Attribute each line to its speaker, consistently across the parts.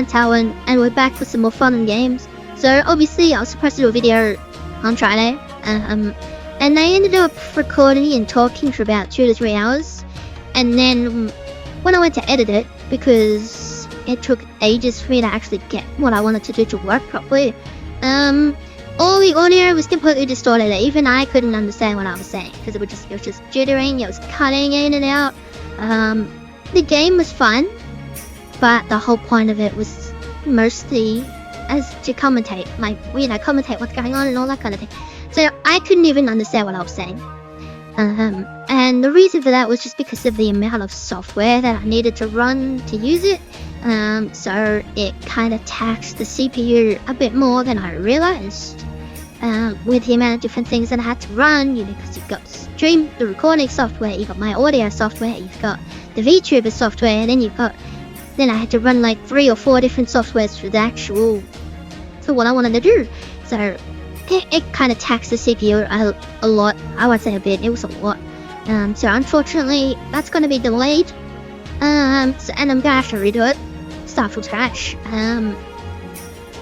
Speaker 1: I'm Talon, and we're back with some more fun and games. So obviously I was supposed to do a video on Friday, and I ended up recording and talking for about 2 to 3 hours, and then when I went to edit it, because it took ages for me to actually get what I wanted to do to work properly, all the audio was completely distorted. Even I couldn't understand what I was saying, because it was just jittering, it was cutting in and out. The game was fun, but the whole point of it was mostly as to commentate, commentate what's going on and all that kind of thing. So I couldn't even understand what I was saying. And the reason for that was just because of the amount of software that I needed to run to use it. So it kind of taxed the CPU a bit more than I realized. With the amount of different things that I had to run, because you've got the recording software, you've got my audio software, you've got the VTuber software, and then I had to run like 3 or 4 different softwares for what I wanted to do. So it kind of taxed the CPU a lot. I would say a bit. It was a lot. So unfortunately, that's going to be delayed. And I'm going to have to redo it, start from scratch.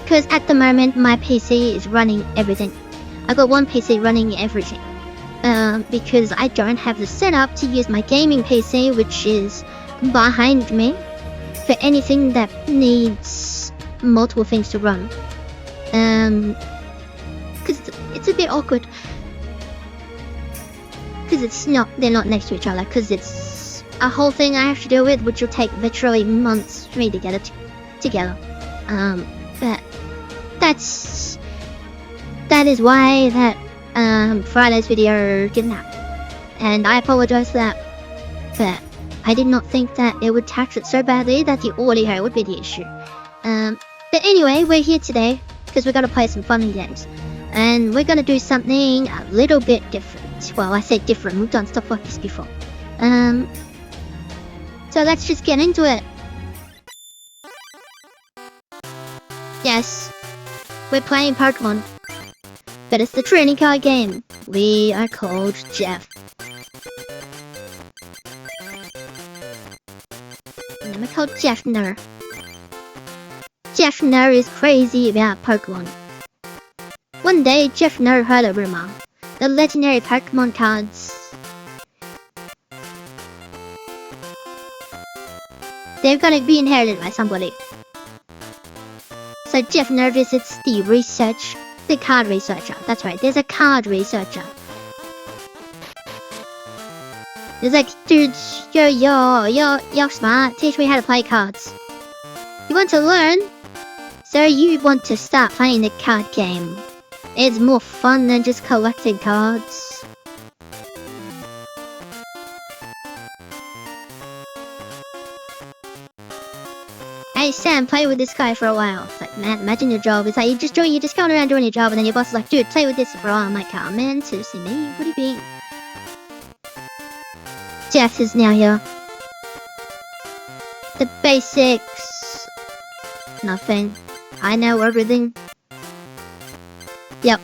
Speaker 1: Because at the moment, my PC is running everything. I got one PC running everything. Because I don't have the setup to use my gaming PC, which is behind me, for anything that needs multiple things to run. Because it's a bit awkward. Because they're not next to each other. Because it's a whole thing I have to deal with, which will take literally months for me to get it together. But that is why that Friday's video didn't happen, and I apologize for that. But I did not think that it would tax it so badly that the audio would be the issue. But anyway, we're here today because we're gonna play some fun games, and we're gonna do something a little bit different. Well, I say different. We've done stuff like this before. So let's just get into it. Yes, we're playing Pokemon, but it's the trading card game. We are called Jeff. And I'm called Jeffner. Jeffner is crazy about Pokemon. One day, Jeffner heard a rumor. The legendary Pokemon cards, they're gonna be inherited by somebody. So Jeffner visits the card researcher. That's right, there's a card researcher. He's like, dude, you're smart, teach me how to play cards. You want to learn? So you want to start playing the card game. It's more fun than just collecting cards. Hey Sam, play with this guy for a while. It's like, man, imagine your job. It's like you're just going around doing your job, and then your boss is like, dude, play with this for a while. I'm like, oh man, seriously, me? What do you mean? Jeff is now here. The basics. Nothing. I know everything. Yep.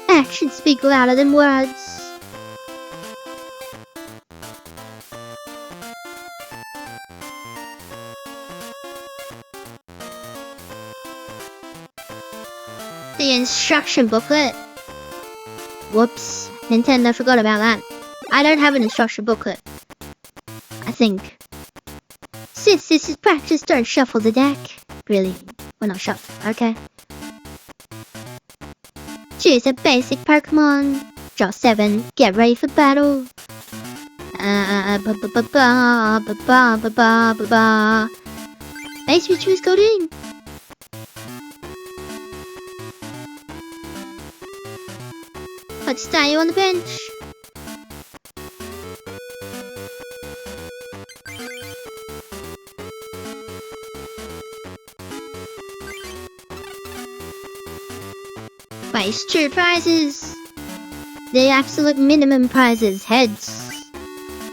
Speaker 1: Actions speak louder than words. The instruction booklet. Whoops. Nintendo forgot about that. I don't have an instruction booklet, I think. Since this is practice, don't shuffle the deck. Really? We're not shuffle, okay. Choose a basic Pokemon. Draw 7. Get ready for battle. Base we choose Goldeen. Let's start you on the bench. Base 2 prizes. The absolute minimum prize is heads.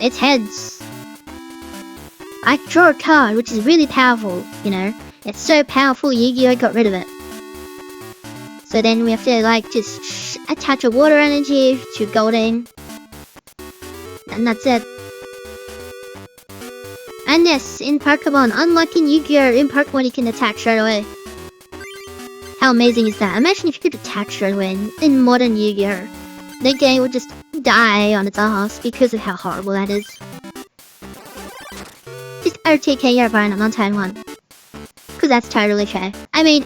Speaker 1: It's heads. I draw a card, which is really powerful, It's so powerful, Yu-Gi-Oh! Got rid of it. So then we have to, just attach a water energy to Goldeen. And that's it. And yes, in Pokemon, unlike in Yu-Gi-Oh! In Pokemon you can attack straight away. How amazing is that? Imagine if you could attack straight away in modern Yu-Gi-Oh! The game would just die on its ass because of how horrible that is. Just OTK your opponent on turn 1. Because that's totally fair. I mean,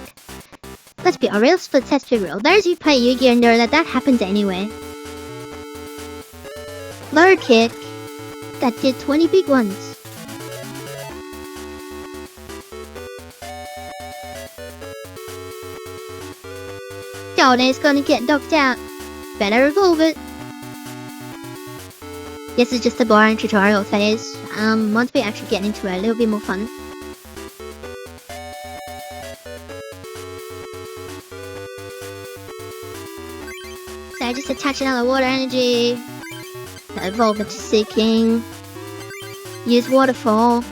Speaker 1: let's be honest, but let's be real. Those who play Yu-Gi-Oh! Know that happens anyway. Low kick that did 20 big ones. Golden's gonna get knocked out. Better evolve it. This is just a boring tutorial phase. Once we actually get into it, it'll be more fun. So I just attach another water energy. Evolve into Seeking. Use Waterfall.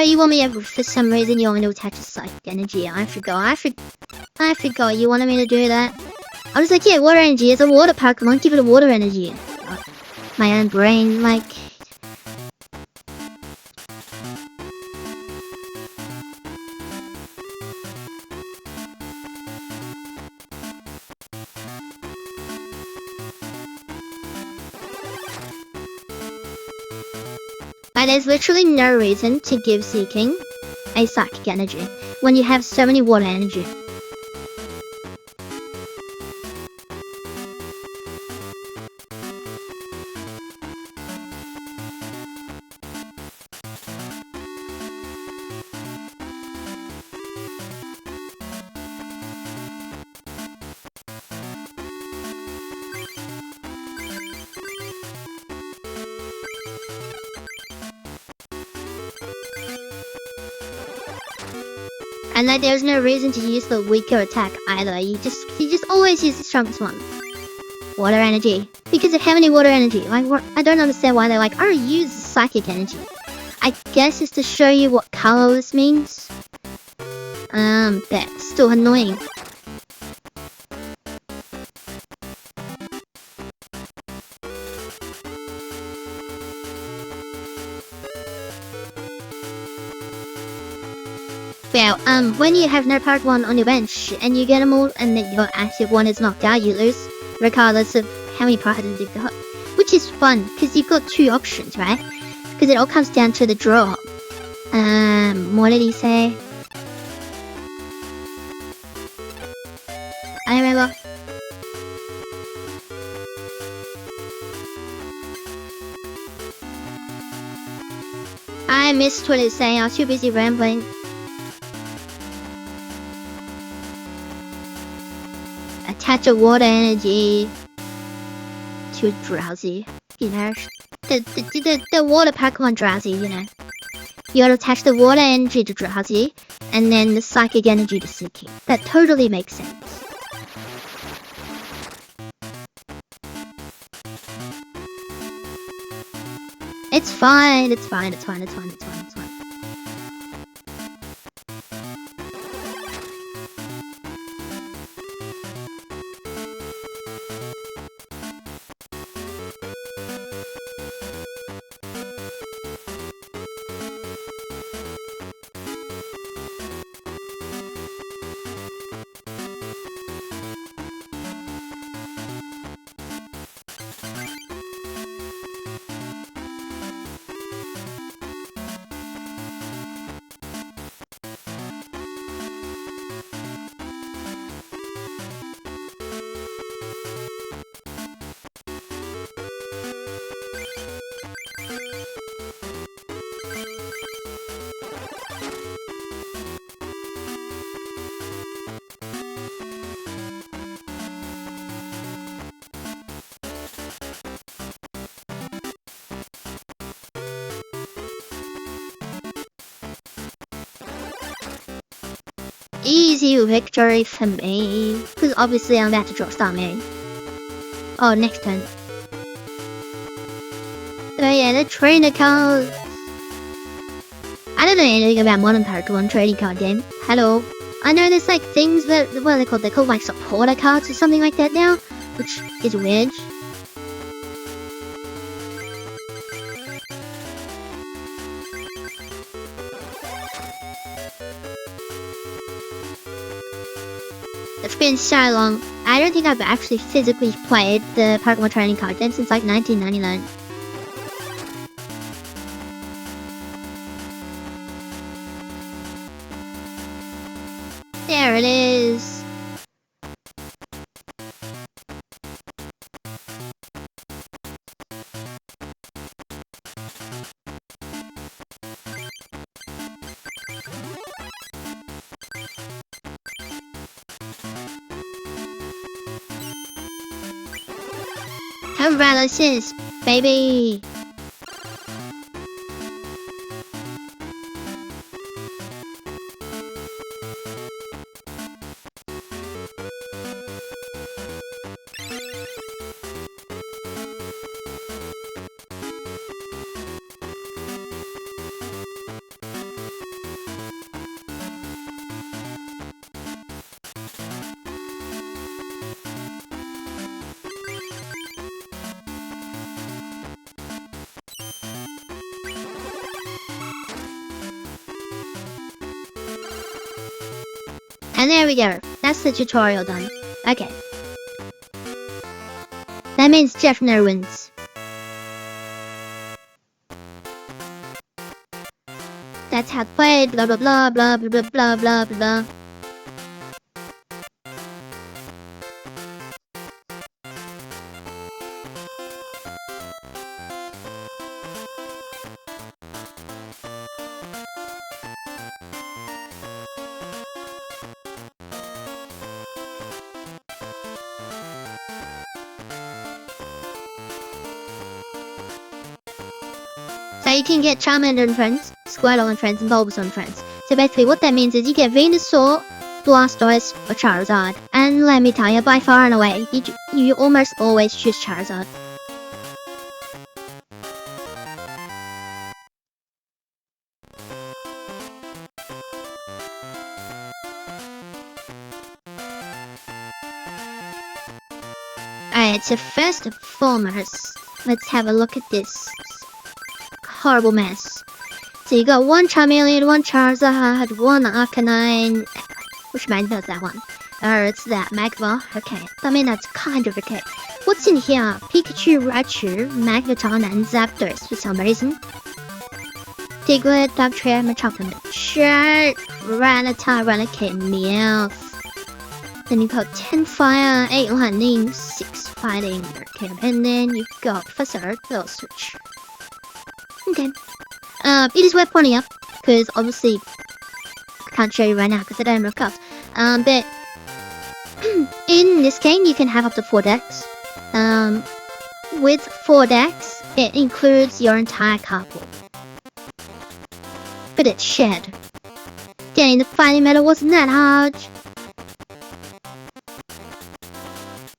Speaker 1: You want me to, for some reason you want me to attach a Psychic Energy. I forgot you wanted me to do that. I was like, yeah, Water Energy is a water Pokemon, give it a Water Energy. My own brain, like... But there's literally no reason to give Seeking a Psychic Energy when you have so many Water Energy. And like there's no reason to use the weaker attack either. You just always use the strongest one. Water Energy. Because of how many Water Energy? Like I don't understand why they're like, oh, use Psychic Energy. I guess it's to show you what color this means. That's still annoying. Well, when you have no Pokemon on your bench and you get them all and then your active one is knocked out, you lose, regardless of how many prizes you've got. Which is fun, because you've got two options, right? Because it all comes down to the draw. What did he say? I remember. I missed what he was saying, I was too busy rambling. Attach a Water Energy to Drowsy, you know, the water Pokemon Drowsy, you know. You gotta attach the Water Energy to Drowsy, and then the Psychic Energy to Seeking. That totally makes sense. It's fine, it's fine, it's fine, it's fine, it's fine, it's fine. Easy victory for me. Because obviously I'm about to drop Starmie. Oh, next turn. So yeah, the trainer cards. I don't know anything about modern Pokemon trading card game. Hello. I know there's like things that, what are they called? They're called like supporter cards or something like that now. which is weird. It's been so long. I don't think I've actually physically played the Pokemon trading card game since like 1999. There it is. Paralysis, baby! And there we go. That's the tutorial done. Okay. That means Jeff never wins. That's how to play. Blah blah blah blah blah blah blah blah blah. So you can get Charmander and friends, Squirtle and friends, and Bulbasaur and friends. So basically what that means is you get Venusaur, Blastoise, or Charizard. And let me tell you, by far and away, you almost always choose Charizard. Alright, so first and foremost, let's have a look at this horrible mess. So you got one Charmeleon, one Charizard, one Arcanine. Which Magma is that one? It's that Magma. Okay, I mean that's kind of okay. What's in here? Pikachu, Raichu, Magneton, and Zapdos for some reason. Diglett, Dugtrio, Machop, Shirt, Rattata, Raticate, Meowth. Then you got 10 Fire, 8 Lightning, 6 Fighting. Okay, and then you've got Professor Oak, Switch. Okay. It is worth pointing out, because obviously I can't show you right now because I don't have enough cards. But in this game you can have up to 4 decks. With 4 decks, it includes your entire card pool. But it's shared. Getting the fighting medal wasn't that hard.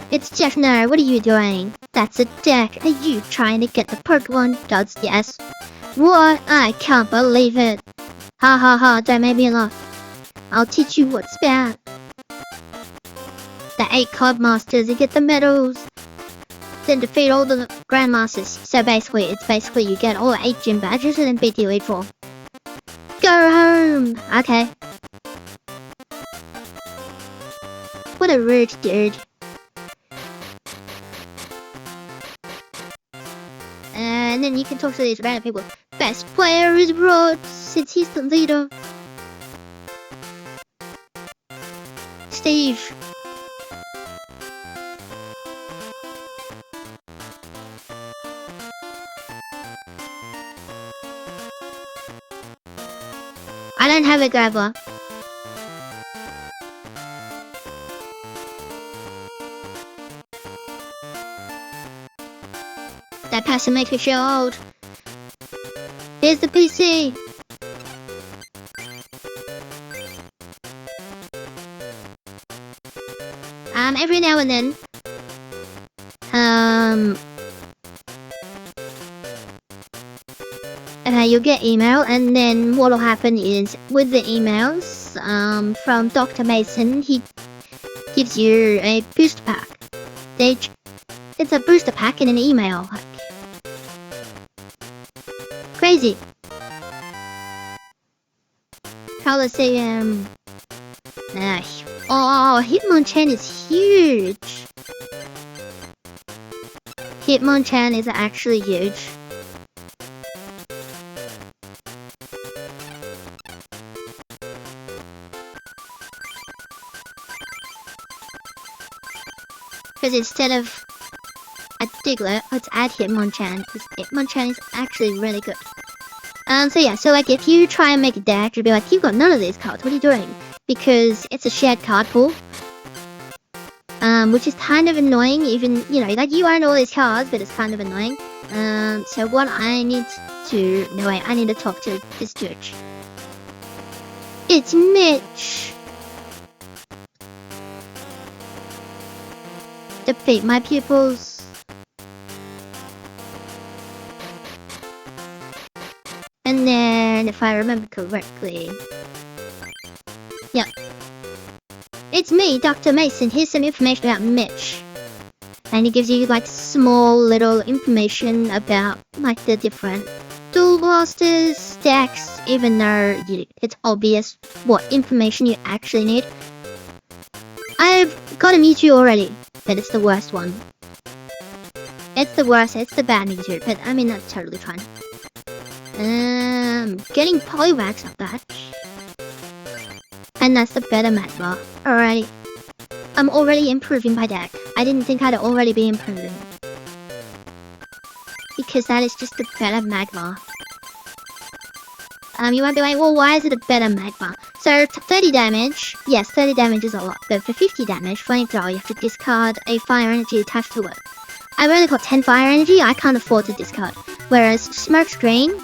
Speaker 1: It's Jeff Nair, what are you doing? That's a deck. Are you trying to get the Pokemon? Does yes. What? I can't believe it. Ha ha ha, don't make me laugh. I'll teach you what's bad. The 8 card masters, you get the medals. Then defeat all the grandmasters. So basically, you get all 8 gym badges and then beat the Elite Four. Go home! Okay. What a rude dude. And then you can talk to these random people. Best player is Rod, since he's the leader. Steve. I don't have a Graveler. That passion makes me feel old. Here's the PC. Every now and then, you'll get email, and then what'll happen is with the emails, from Dr. Mason, he gives you a booster pack. It's a booster pack in an email. Like, crazy. Colosseum. Oh, Hitmonchan is huge. Hitmonchan is actually huge. Because instead of a Diglett, let's add Hitmonchan, because Hitmonchan is actually really good. So yeah, so like if you try and make a deck, you'll be like, you've got none of these cards, what are you doing? Because it's a shared card pool. Which is kind of annoying, even, you know, like you own all these cards, but it's kind of annoying. So what I need to, no wait, I need to talk to this judge. It's Mitch. Defeat my pupils. And then, if I remember correctly, yep. It's me, Dr. Mason. Here's some information about Mitch. And he gives you like small little information about like the different dual blasters, decks, even though it's obvious what information you actually need. I've got a Mewtwo already, but it's the worst one. It's the worst, it's the bad Mewtwo, but I mean that's totally fine. Getting Poliwag's not bad. And that's the better Magmar. Alrighty. I'm already improving my deck. I didn't think I'd already be improving. Because that is just a better Magmar. You might be like, well, why is it a better Magmar? So, 30 damage. Yes, 30 damage is a lot. But for 50 damage, Flamethrower, you have to discard a Fire Energy attached to it. I've only got 10 Fire Energy, I can't afford to discard. Whereas Smokescreen,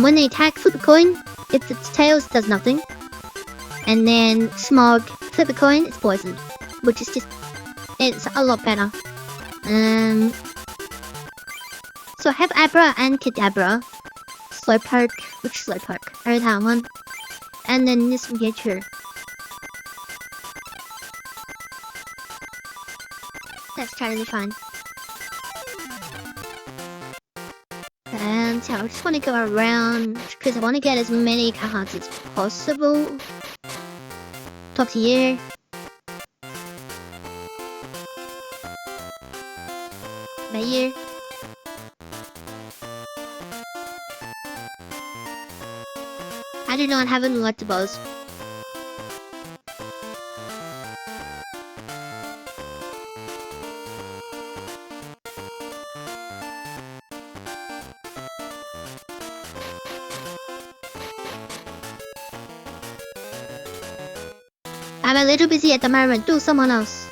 Speaker 1: when they attack, flip a coin. If it's tails, does nothing. And then Smog, flip a coin, it's poisoned. Which is just, it's a lot better. So I have Abra and Kadabra. Slowpoke, which Slowpoke? I that one. And then this Mewtwo. That's totally fine. And so I just want to go around, because I want to get as many cards as possible. Talk to you. Right here. I do not have an Electabuzz. I'm a little busy at the moment. Do someone else.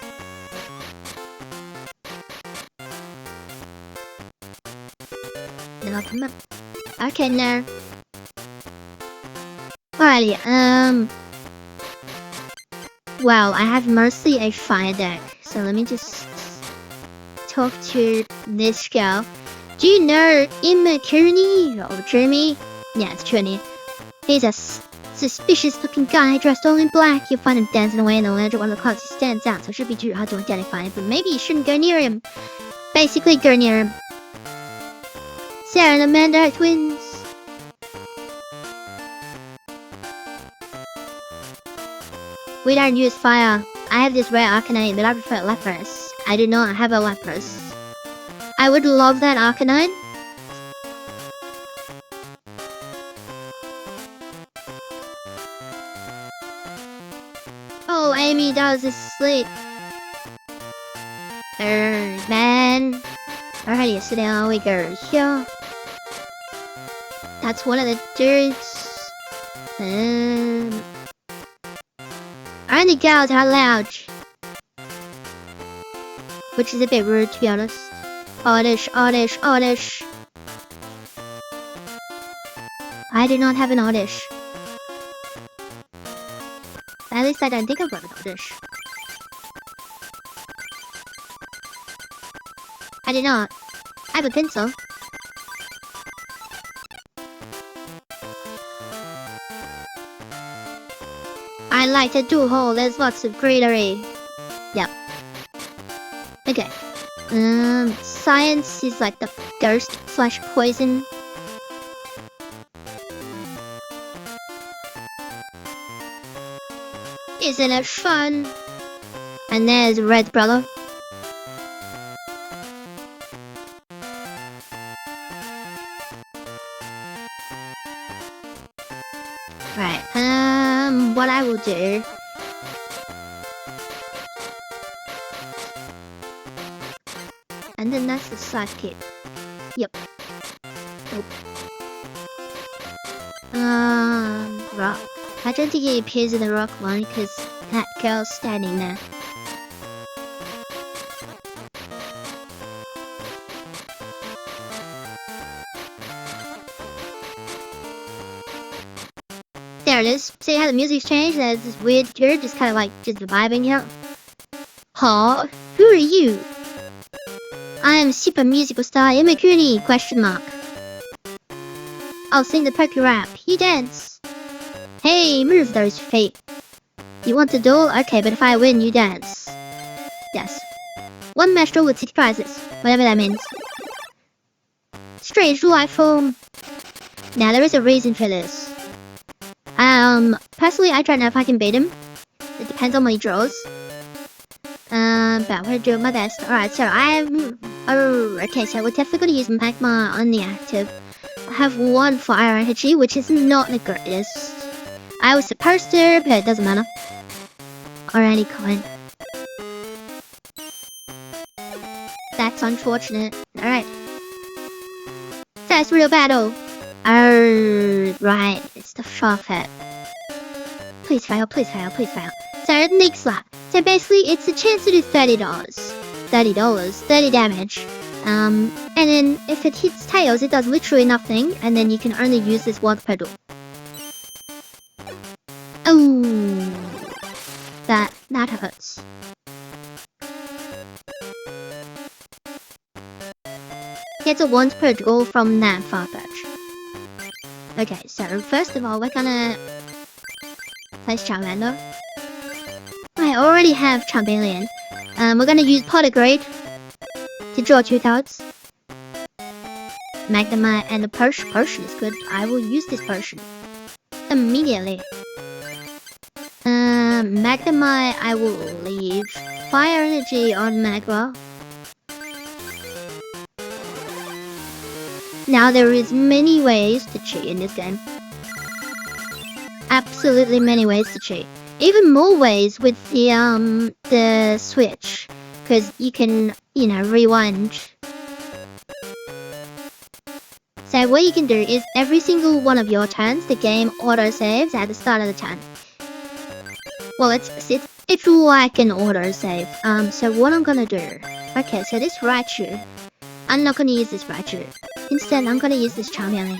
Speaker 1: Then I'll come up. Okay, no. Alrighty, well, I have mostly a fire deck, so let me just talk to this girl. Do you know Emma Kearney or Jeremy? Yeah, it's Kearney. He's a suspicious looking guy dressed all in black. You'll find him dancing away in the lounge at one of the clubs. He stands out, so it should be too hard to identify, but maybe you shouldn't go near him. Basically, go near him. Sarah and Amanda are twins. We don't use fire. I have this rare Arcanine, but I prefer Lapras. I do not have a Lapras. I would love that Arcanine. Oh, Amy does is asleep. Man. Alrighty, so now we go here. That's one of the dudes. Only girls are allowed. Which is a bit rude, to be honest. Oddish. I do not have an Oddish. At least I don't think I've got an Oddish. I do not. I have a pencil. I like the dual hole, there's lots of greenery. Yep. Okay. Science is like the ghost/poison. Isn't it fun? And there's Red Brother. Right, what I will do... And then that's the sidekick. Yep. Nope. Rock. I don't think it appears in the rock one because that girl's standing there. There it is. See how the music's changed? There's this weird girl just kind of like just vibing here. Huh? Who are you? I am super musical star Imakuni, question mark. I'll sing the perky rap. You dance. Hey, move those feet. You want a duel? Okay, but if I win, you dance. Yes. One match duel with 6 prizes. Whatever that means. Strange life form. Now, there is a reason for this. Personally, I don't know if I can beat him. It depends on what he draws. But I'm gonna do my best. Alright, so okay, so we're definitely gonna use Magma on the active. I have 1 fire energy, which is not the greatest. I was supposed to, but it doesn't matter. Alrighty, coin. That's unfortunate. Alright. First real battle. Right, it's the Sharfet. Please fail, please fail, please fail. So, next slap. So basically, it's a chance to do $30. $30, 30 damage. And then if it hits tails, it does literally nothing, and then you can only use this once per duel. Oh, that hurts. Gets a once per duel from that Farfetch. Okay, so first of all, we're gonna place Charmander. I already have Charmeleon. We're gonna use Pottergrade to draw 2 cards. Magnemite and the potion. Potion is good. I will use this potion immediately. Magnemite, I will leave Fire Energy on Magma. Now there is many ways to cheat in this game. Absolutely many ways to cheat. Even more ways with the Switch, because you can, you know, rewind. So what you can do is every single one of your turns, the game auto-saves at the start of the turn. Well, it's like an auto-save. So what I'm gonna do... Okay, so this Raichu... I'm not gonna use this Raichu. Instead, I'm gonna use this Charmeleon.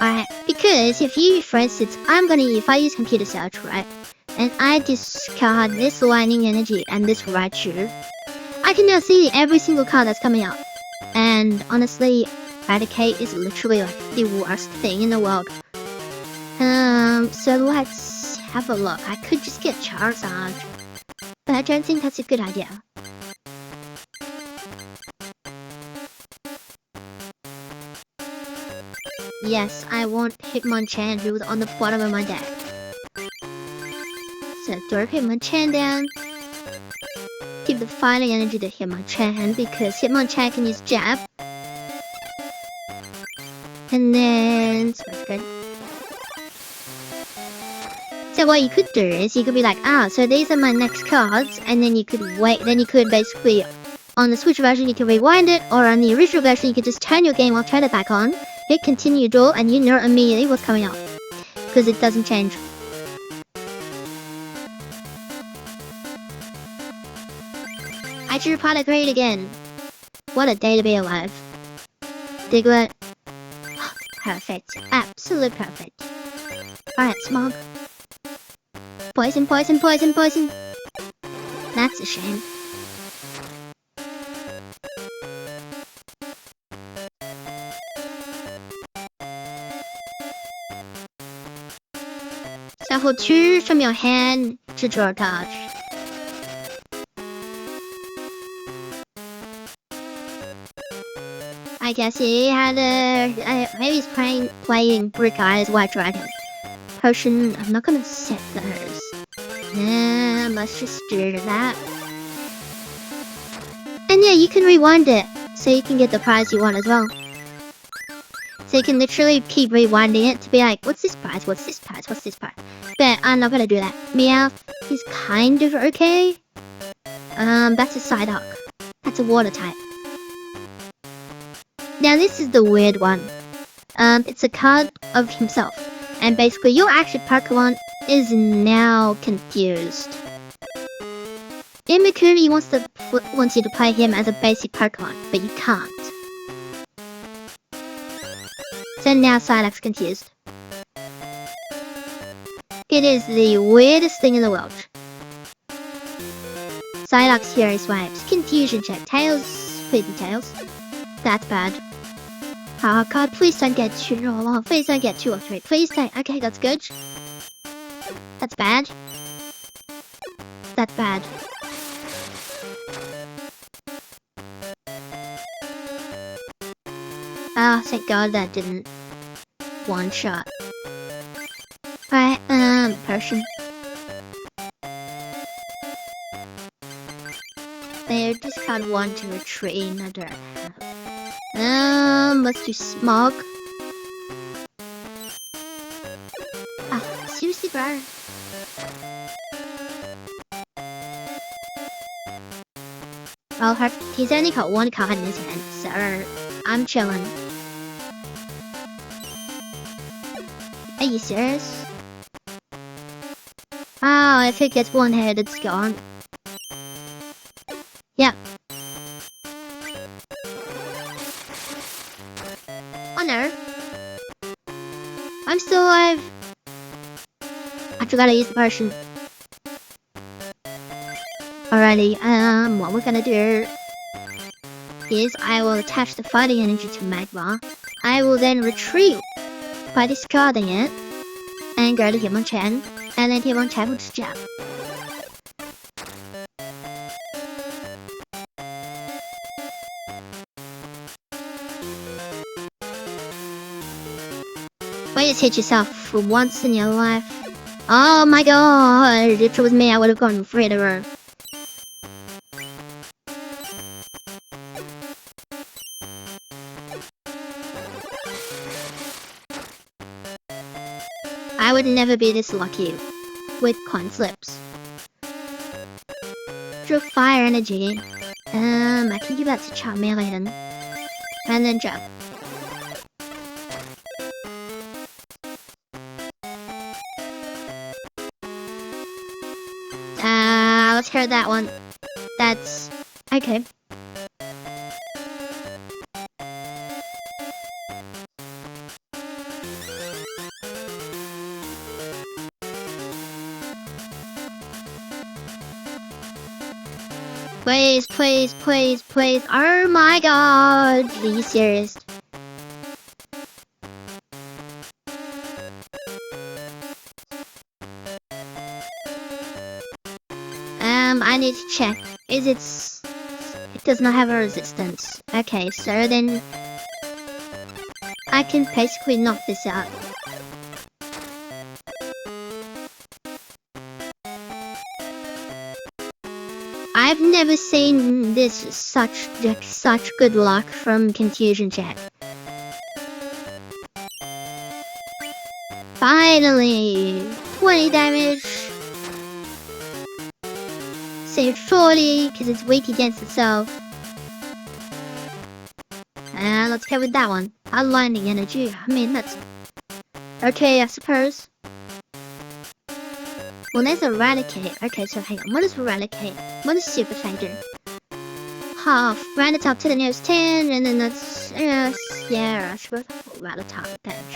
Speaker 1: Alright, because for instance, if I use computer search, right? And I discard this Lightning Energy and this Raichu, I can now see every single card that's coming out. And honestly, Eradicate is literally like the worst thing in the world. So let's have a look. I could just get Charizard, but I don't think that's a good idea. Yes, I want Hitmonchan, who's on the bottom of my deck. So throw Hitmonchan down. Give the fighting energy to Hitmonchan because Hitmonchan can use Jab. And then... That's good. So what you could do is you could be like, so these are my next cards, and then you could wait, then you could basically, on the Switch version you can rewind it, or on the original version you could just turn your game off, turn it back on, hit continue duel, and you know immediately what's coming up. Because it doesn't change. I drew Pottergrade again. What a day to be alive. Diglett. Perfect. Absolute perfect. Alright, Smog. Poison, poison, poison, poison. That's a shame. Shuffle 2 from your hand to draw a card. I guess he had maybe he's playing Brick Eyes White Dragon. Potion, I'm not gonna set those. Let's just do that. And yeah, you can rewind it, so you can get the prize you want as well. So you can literally keep rewinding it to be like, what's this prize, what's this prize, what's this prize? But I'm not gonna do that. Meowth is kind of okay. That's a Psyduck. That's a water type. Now this is the weird one. It's a card of himself. And basically your active Pokemon is now confused. Imakuri wants you to play him as a basic Pokemon, but you can't. So now Psyduck's confused. It is the weirdest thing in the world. Psyduck's Furious Waves. Confusion check. Tails. Please be Tails. That's bad. Oh god, please don't get 2 or long. Please don't get 2 or 3. Please don't. Okay, that's good. That's bad. That's bad. Oh, thank god that didn't one shot. Alright, Potion. There, discard 1 to retreat. I don't have. Let's do Smog. Ah, seriously, bro? Well, he's only got 1 card in his hand, so I'm chilling. Are you serious? Oh, if it gets 1 hit, it's gone. Yep. Oh no. I'm still alive. I forgot to use the potion. Alrighty, what we're gonna do is I will attach the fighting energy to Magmar. I will then retreat by discarding it and go to Hitmonchan, and then Hitmonchan will just jab. Why just hit yourself for once in your life? Oh my god, if it was me I would have gone free to row. I would never be this lucky with coin slips. Draw fire energy. I can give that to Charmeleon. And then jump. Let's hear that one. That's okay. Please, please, please, please. Oh my god. Are you serious? I need to check. It does not have a resistance. Okay, so then I can basically knock this out. I've never seen this such good luck from Confusion Check. Finally! 20 damage! Saved 40, because it's weak against itself. And let's go with that one. Aligning energy. I mean, that's okay, I suppose. Well, there's Eradicate. Okay, so hang on. What is Eradicate? What does Super Fang do? Half. Rattata to the nearest 10, and then that's... yeah, I suppose I put Rattata bench.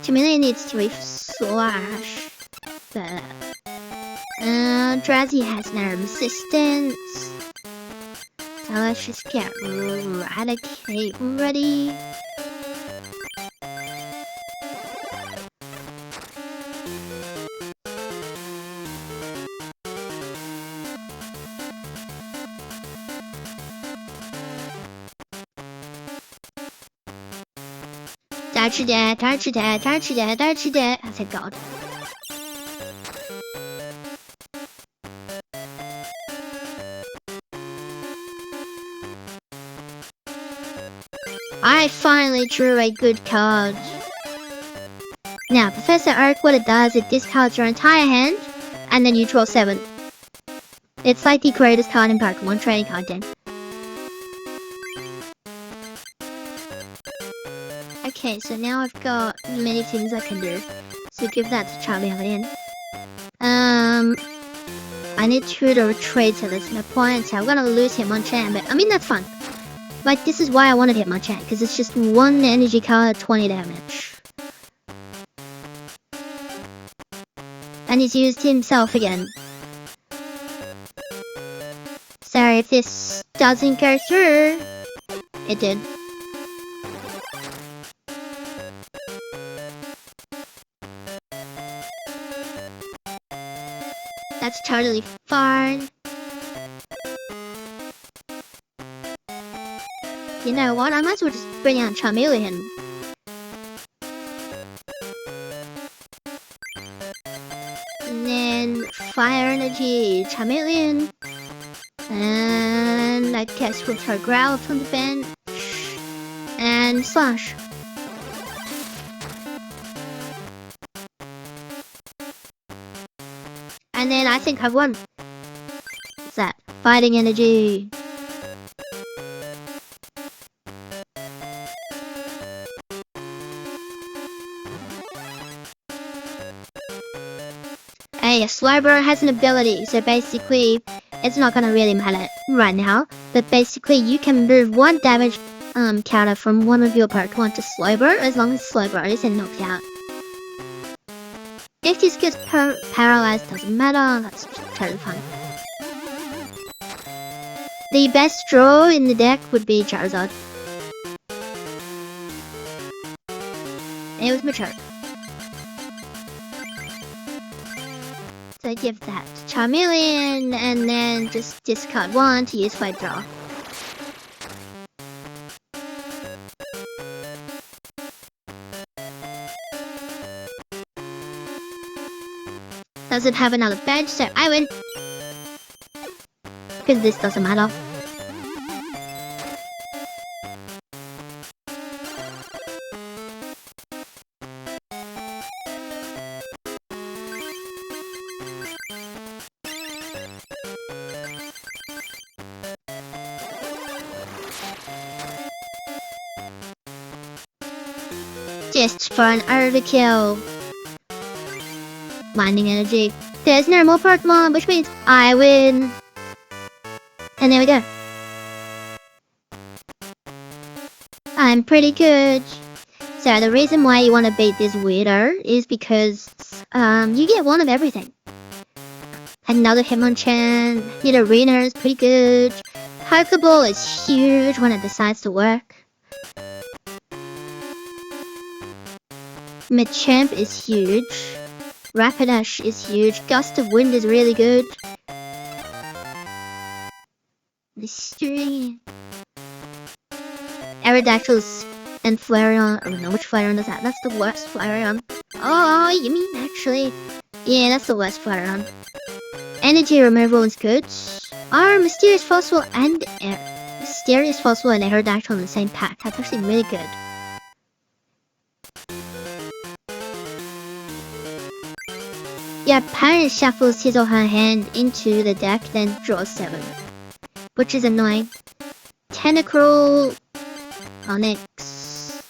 Speaker 1: Chameleon needs 3 slash. But... Drowsy has no resistance. So let's just get Eradicate ready. Darchidet, Darchidet, Darchidet, Darchidet. I said God. I finally drew a good card. Now, Professor Oak, what it does, it discards your entire hand, and then you draw 7. It's like the greatest card in Pokemon trading card game. Okay, so now I've got many things I can do. So give that to Charmeleon. I need to retreat, so there's no point. So I'm gonna lose Hitmonchan, but I mean that's fun. Like, this is why I wanted Hitmonchan, because it's just 1 energy card, 20 damage. And he's used himself again. Sorry if this doesn't go through. It did. That's totally fine. You know what? I might as well just bring out Charmeleon. And then Fire Energy, Charmeleon. And I guess we'll throw Growl from the bench. And Slash. And then I think I've won. What's that? Fighting Energy. Hey, a Slowbro has an ability, so basically it's not gonna really matter right now, but basically you can move 1 damage counter from one of your Pokemon to Slowbro as long as Slowbro isn't knocked out. If this gets paralyzed, doesn't matter, that's totally fine. The best draw in the deck would be Charizard. It was mature. So give that to Charmeleon, and then just discard 1 to use Fight Draw. Doesn't have another badge, so I win. Because this doesn't matter. Just for an overkill. Mining Energy. There's no more Pokemon, which means I win. And there we go. I'm pretty good. So the reason why you want to beat this weirdo is because you get 1 of everything. Another Hitmonchan. Nidorina is pretty good. Pokeball is huge when it decides to work. Machamp is huge. Rapidash is huge. Gust of Wind is really good. Mystery. Aerodactyls and Flareon. I don't know which Flareon is that. That's the worst Flareon. Oh, you mean actually? Yeah, that's the worst Flareon. Energy removal is good. Mysterious Fossil and Aerodactyl in the same pack. That's actually really good. Your opponent shuffles his or her hand into the deck, then draws 7. Which is annoying. Tentacruel, Onyx,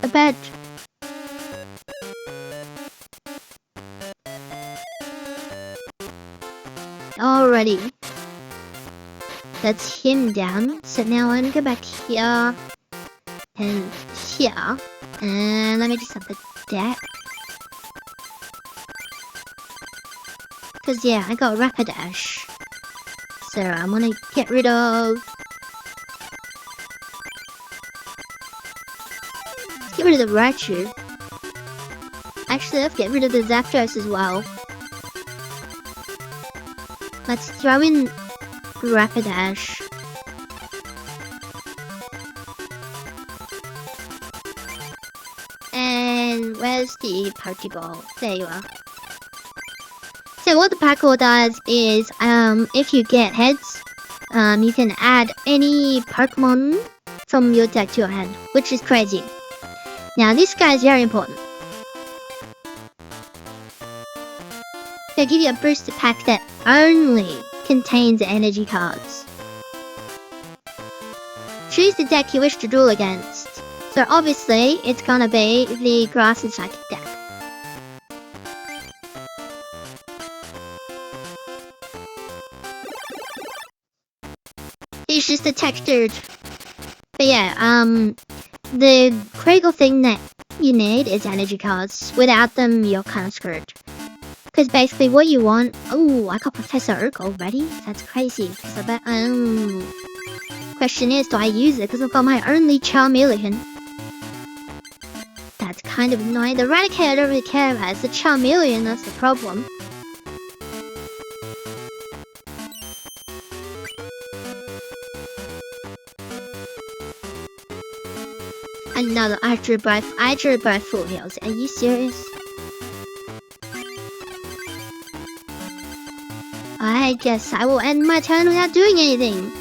Speaker 1: a badge. Alrighty. That's him down. So now I'm gonna go back here and here. And let me just have the deck. Cause yeah, I got Rapidash. So I'm gonna get rid of... Let's get rid of the Raichu. Actually, let's get rid of the Zapdos as well. Let's throw in Rapidash. has the Pokeball. There you are. So what the Pokeball does is, if you get heads, you can add any Pokemon from your deck to your hand, which is crazy. Now this guy is very important. They give you a booster pack that only contains energy cards. Choose the deck you wish to duel against. So obviously, it's gonna be the Grass and Psychic deck. It's just a textured. But yeah, the critical thing that you need is energy cards. Without them, you're kind of screwed. Because basically what you want... Oh, I got Professor Oak already? That's crazy. Because I bet... Question is, do I use it? Because I've got my only Charmeleon. That's kind of annoying. The Raticate I don't really care about. It's the Charmeleon that's the problem. Another I drew by full heals. Are you serious? I guess I will end my turn without doing anything.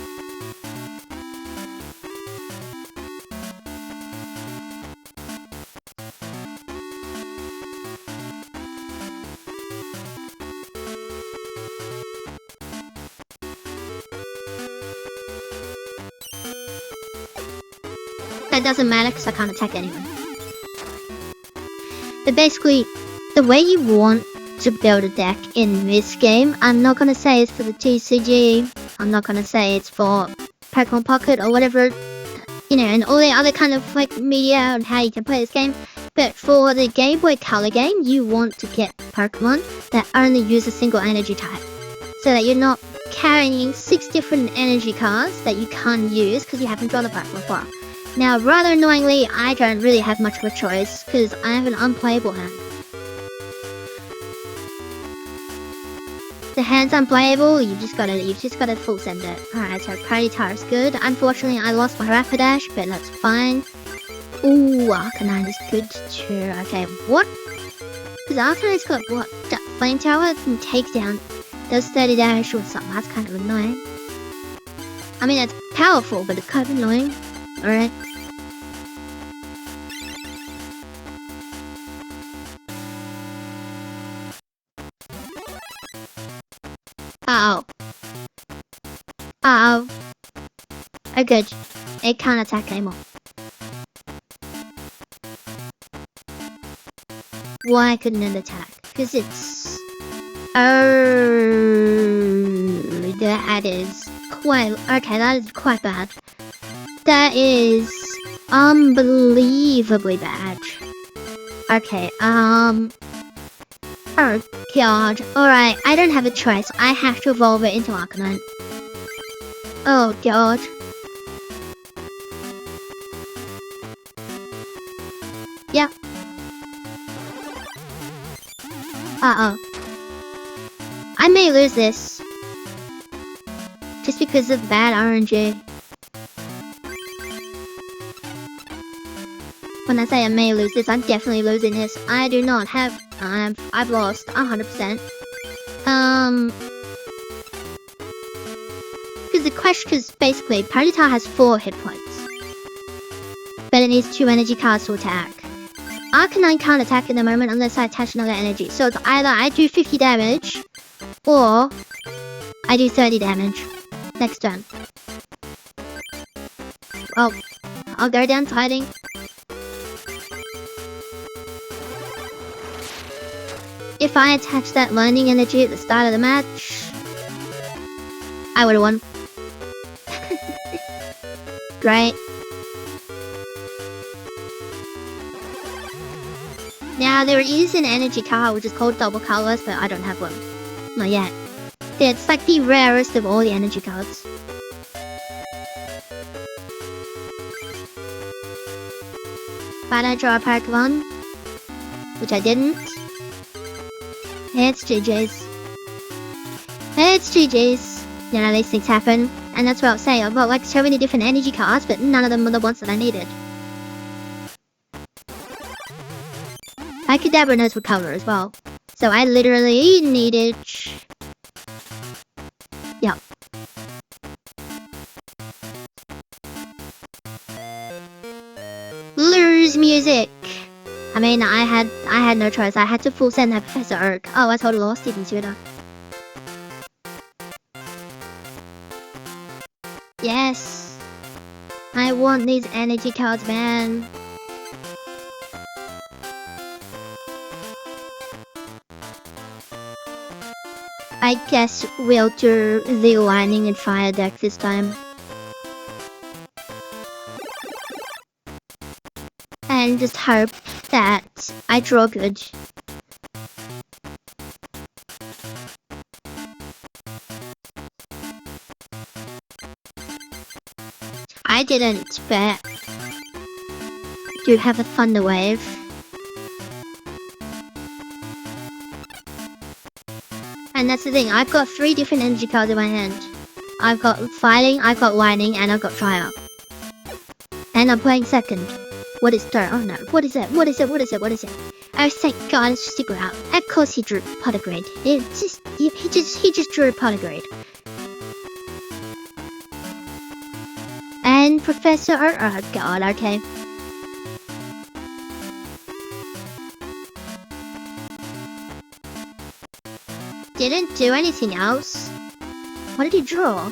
Speaker 1: That doesn't matter because I can't attack anyone. But basically, the way you want to build a deck in this game, I'm not gonna say it's for the TCG, I'm not gonna say it's for Pokemon Pocket or whatever, you know, and all the other kind of like media on how you can play this game. But for the Game Boy Color game, you want to get Pokemon that only use a single energy type, so that you're not carrying 6 different energy cards that you can't use because you haven't drawn the Pokemon before. Now, rather annoyingly, I don't really have much of a choice because I have an unplayable hand. The hand's unplayable, you've just gotta full send it. Alright, so Predator is good. Unfortunately, I lost my Rapidash, but that's fine. Ooh, Arcanine is good too. Okay, what? Because Arcanine's got what? Flame Tower can take down. Does 30 damage or something. That's kind of annoying. I mean, it's powerful, but it's kind of annoying. Alright. Uh-oh. Uh-oh. Oh good. It can't attack anymore. Why couldn't it attack? Because it's... Oh... That is quite... Okay, that is quite bad. That is... unbelievably bad. Okay, oh god. Alright, I don't have a choice. I have to evolve it into Arcanine. Oh god. Yep. Uh-oh. I may lose this. Just because of bad RNG. When I say I may lose this, I'm definitely losing this. I do not have... I've lost 100%. Because basically, Predator has 4 hit points. But it needs 2 energy cards to attack. Arcanine can't attack at the moment unless I attach another energy. So it's either I do 50 damage, or I do 30 damage. Next turn. Well, I'll go down to hiding. If I attached that lightning energy at the start of the match, I would've won. Great. Now, there is an energy card which is called Double Colors, but I don't have one. Not yet. It's like the rarest of all the energy cards. But I draw a Pokemon, which I didn't. It's GG's. It's GG's. You know, these things happen. And that's what I'll say. I've got like so many different energy cards, but none of them were the ones that I needed. Kadabra knows recover as well. So I literally needed... Yeah. Lose music! I mean, I had no choice. I had to full send that Professor Oak. Oh, I totally lost it in Twitter. Yes. I want these energy cards, man. I guess we'll do the Lightning and Fire deck this time. And just hope that I draw good. I didn't expect to have a Thunder Wave. And that's the thing, I've got 3 different energy cards in my hand. I've got Fighting, I've got Lightning, and I've got Fire. And I'm playing second. What is third? Oh no, what is it? What is it? What is it? What is it? Oh thank god, it's just a growl. Of course he drew Polygrade. He just drew a Polygrade. And Professor oh god, okay. Didn't do anything else. What did he draw?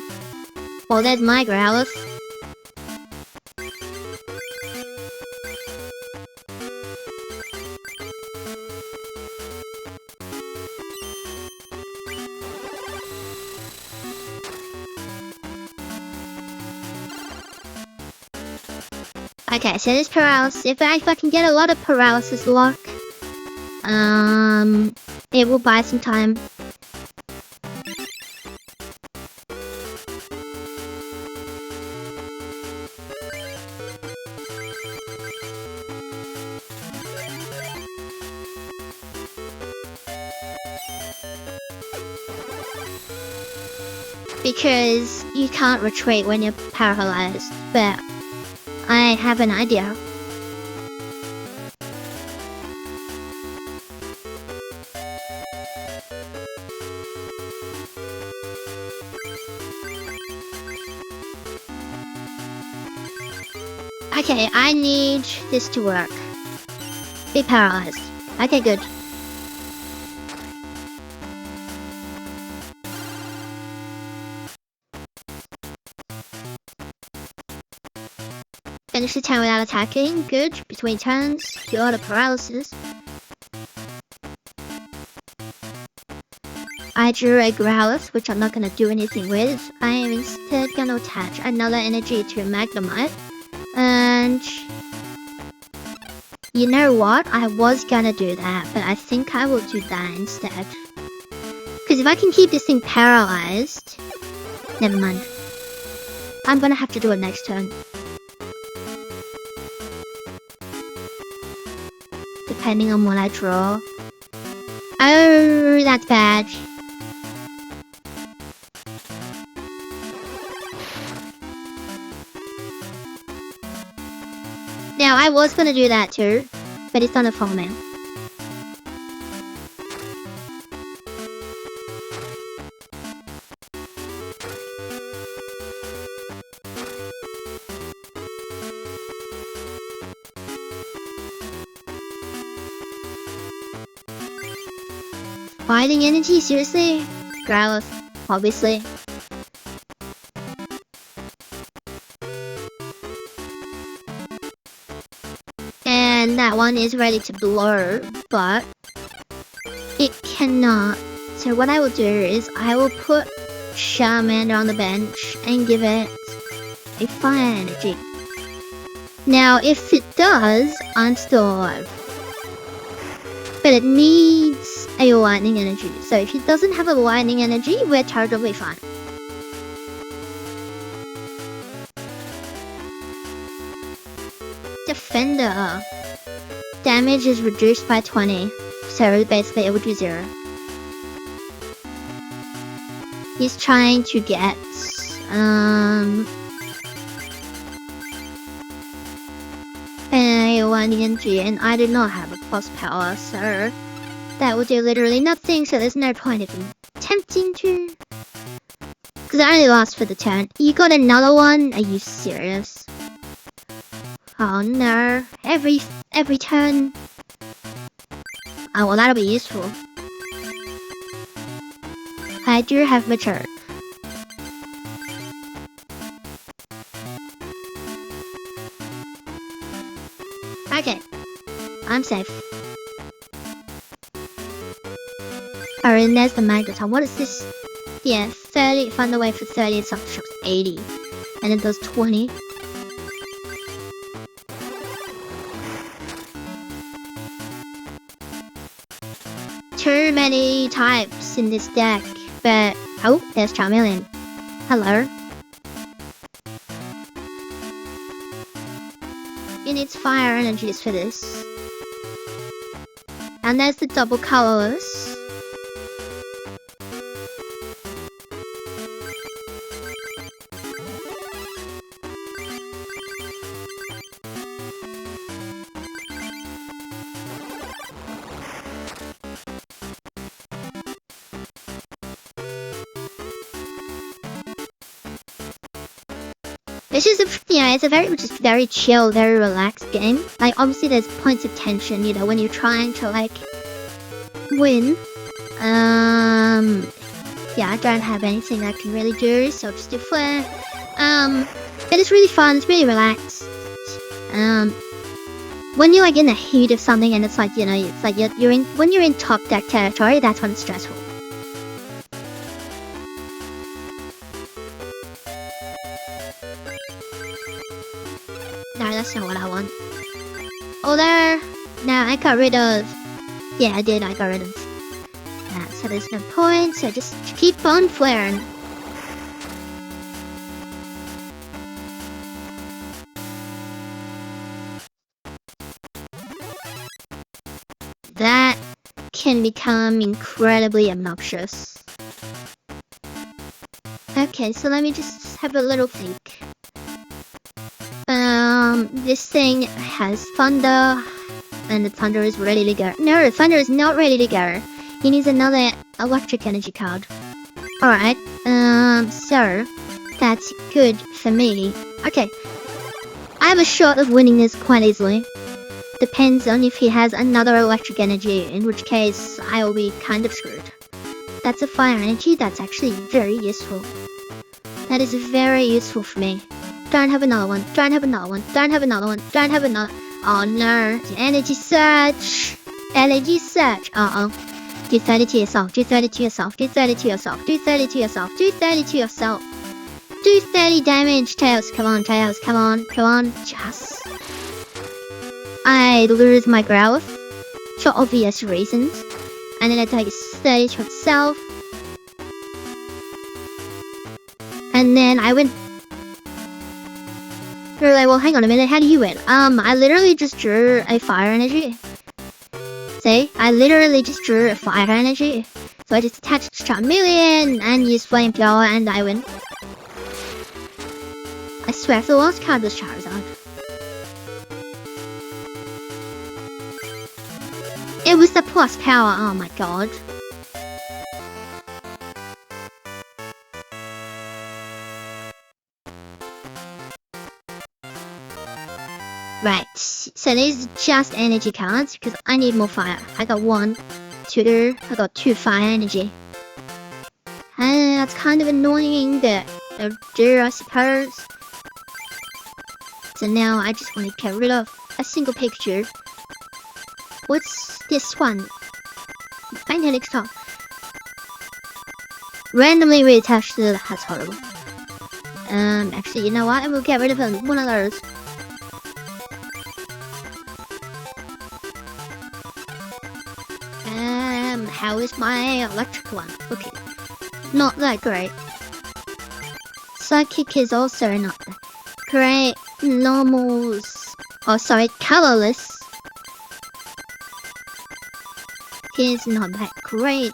Speaker 1: Well, there's my Growlithe. Okay, so this paralysis, if I can get a lot of paralysis luck, it will buy some time. Because you can't retreat when you're paralyzed, but I have an idea. Okay, I need this to work. Be paralyzed. Okay, good. Finish the turn without attacking. Good. Between turns, you order paralysis. I drew a Growlithe, which I'm not going to do anything with. I am instead going to attach another energy to Magnemite. And... you know what? I was going to do that, but I think I will do that instead. Because if I can keep this thing paralyzed... never mind. I'm going to have to do it next turn. Depending on what I draw. Oh, that's bad. Now, I was gonna do that too, but it's on a full man. Fighting energy? Seriously? Growlithe, obviously. And that one is ready to blow, but it cannot. So what I will do is I will put Charmander on the bench and give it a fire energy. Now, if it does, I'm still alive. But it needs a lightning energy. So if it doesn't have a lightning energy, we're totally fine. Defender. Damage is reduced by 20. So basically it would be 0. He's trying to get a lightning energy, and I do not have a plus power, so that will do literally nothing, so there's no point of attempting to. Because it only lasts for the turn. You got another one? Are you serious? Oh no, every turn. Oh well, that'll be useful. I do have mature. Okay, I'm safe. Alright, and there's the Magneton. What is this? Yeah, 30. Find the way for 30. It's Shock's 80. And it does 20. Too many types in this deck. But, oh, there's Charmeleon. Hello. It needs fire energies for this. And there's the double colorless. It's just it's a just very chill, very relaxed game. Like, obviously there's points of tension, you know, when you're trying to, like, win. Yeah, I don't have anything I can really do, so I'll just do flare. But it's really fun, it's really relaxed. When you're, like, in the heat of something and it's like, you know, it's like when you're in top deck territory, that's when it's stressful. No, that's not what I want. Although, no, I got rid of... Yeah, I did, I got rid of that. So there's no point, so just keep on flaring. That can become incredibly obnoxious. Okay, so let me just have a little think. This thing has Thunder, and the Thunder is ready to go. No, the Thunder is not ready to go. He needs another electric energy card. Alright, so that's good for me. Okay, I have a shot of winning this quite easily. Depends on if he has another electric energy, in which case I will be kind of screwed. That's a fire energy, that's actually very useful. That is very useful for me. Don't have another one, don't have another one, don't have another one, don't have another. Oh no, the energy surge! Energy surge, uh-oh. Do 30 to yourself, do 30 to yourself, do 30 to yourself, do 30 to yourself, do 30 to yourself. Do 30 damage, Tails, come on, Tails, come on, come on, just. I lose my growth, for obvious reasons. And then I take 30 to itself. And then I win. You're like, well, hang on a minute, how do you win? I literally just drew a fire energy. See? I literally just drew a fire energy. So I just attached Charmeleon and used Flamethrower and I win. I swear, if the last card was Charizard. It was the plus power, oh my god. Right, so these are just energy cards because I need more fire. I got 1, 2, I got 2 fire energy. And that's kind of annoying, but they'll do, I suppose. So now I just want to get rid of a single picture. What's this one? Magnetic Star. Randomly reattached to the... That's horrible. Actually, you know what? I will get rid of one of those. How is my electric one? Okay. Not that great. Psychic is also not that great. Normals. Oh, sorry, colorless. Is not that great.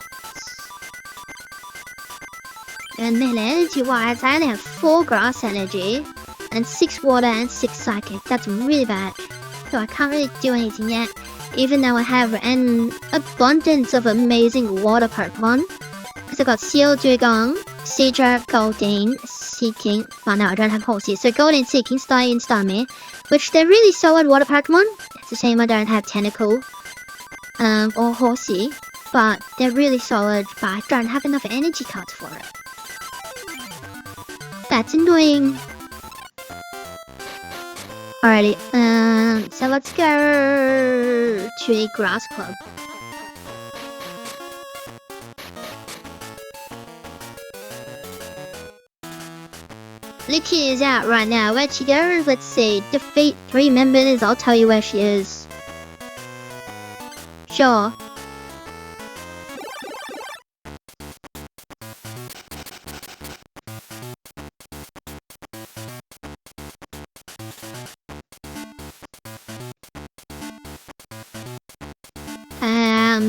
Speaker 1: And then energy-wise, I only have 4 grass energy, and 6 water and 6 psychic. That's really bad. So I can't really do anything yet. even though I have an abundance of amazing water Pokemon. Because I got Seal Dugong, Seadra, Goldeen, Seaking. Well, no, I don't have Horsey. So Goldeen, Seaking, Staryu, and Starmie, which they're really solid water Pokemon. It's a shame I don't have Tentacle, or Horsey, but they're really solid, but I don't have enough energy cards for it. That's annoying. Alrighty, so let's go to the Grass Club. Lucky is out right now. Where'd she go? Let's see. Defeat 3 members. I'll tell you where she is. Sure.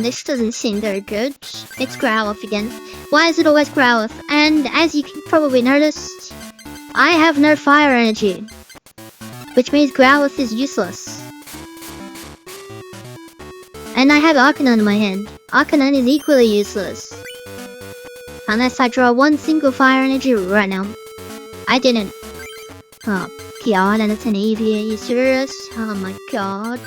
Speaker 1: This doesn't seem very good. It's Growlithe again. Why is it always Growlithe? And as you can probably notice, I have no fire energy, which means Growlithe is useless. And I have Arcanine in my hand. Arcanine is equally useless, unless I draw one single fire energy right now. I didn't. Oh god, and it's an Eevee. Are you serious? Oh my god.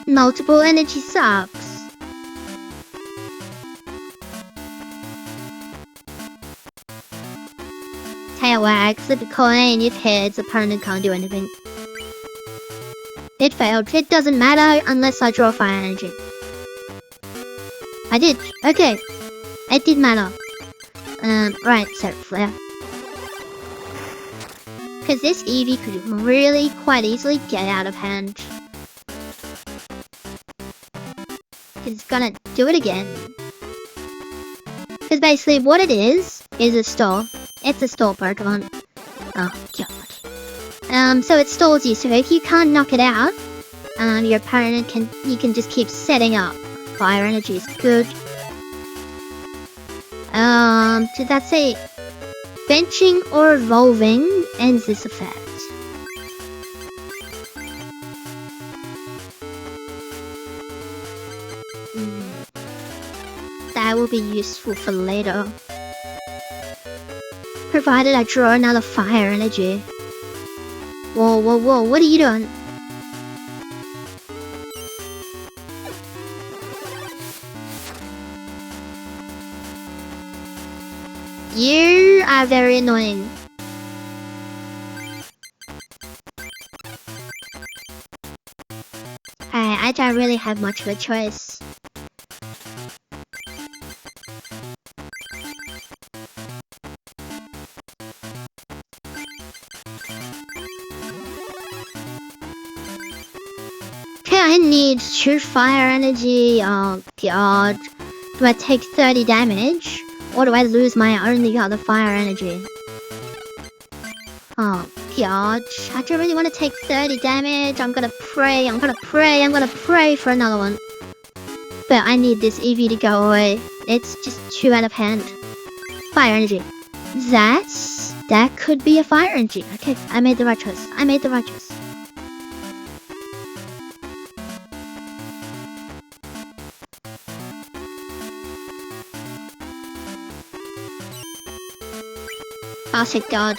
Speaker 1: Multiple energy sucks. Tail wag, flip a coin, if heads, opponent can't do anything. It failed. It doesn't matter unless I draw fire energy. I did. Okay. It did matter. Right, so flare. Because this Eevee could really quite easily get out of hand. It's gonna do it again. Because basically what it is a stall. It's a stall Pokemon. Oh god. So it stalls you, so if you can't knock it out, your opponent can just keep setting up fire energy. Is good. Did that say benching or evolving ends this effect? That will be useful for later. Provided I draw another fire energy. Whoa, whoa, whoa, what are you doing? You are very annoying. I don't really have much of a choice. I need 2 fire energy. Oh god. Do I take 30 damage? Or do I lose my only other fire energy? Oh god. I don't really want to take 30 damage. I'm gonna pray for another one. But I need this Eevee to go away. It's just too out of hand. Fire energy. That could be a fire energy. Okay, I made the right choice. Oh, thank god.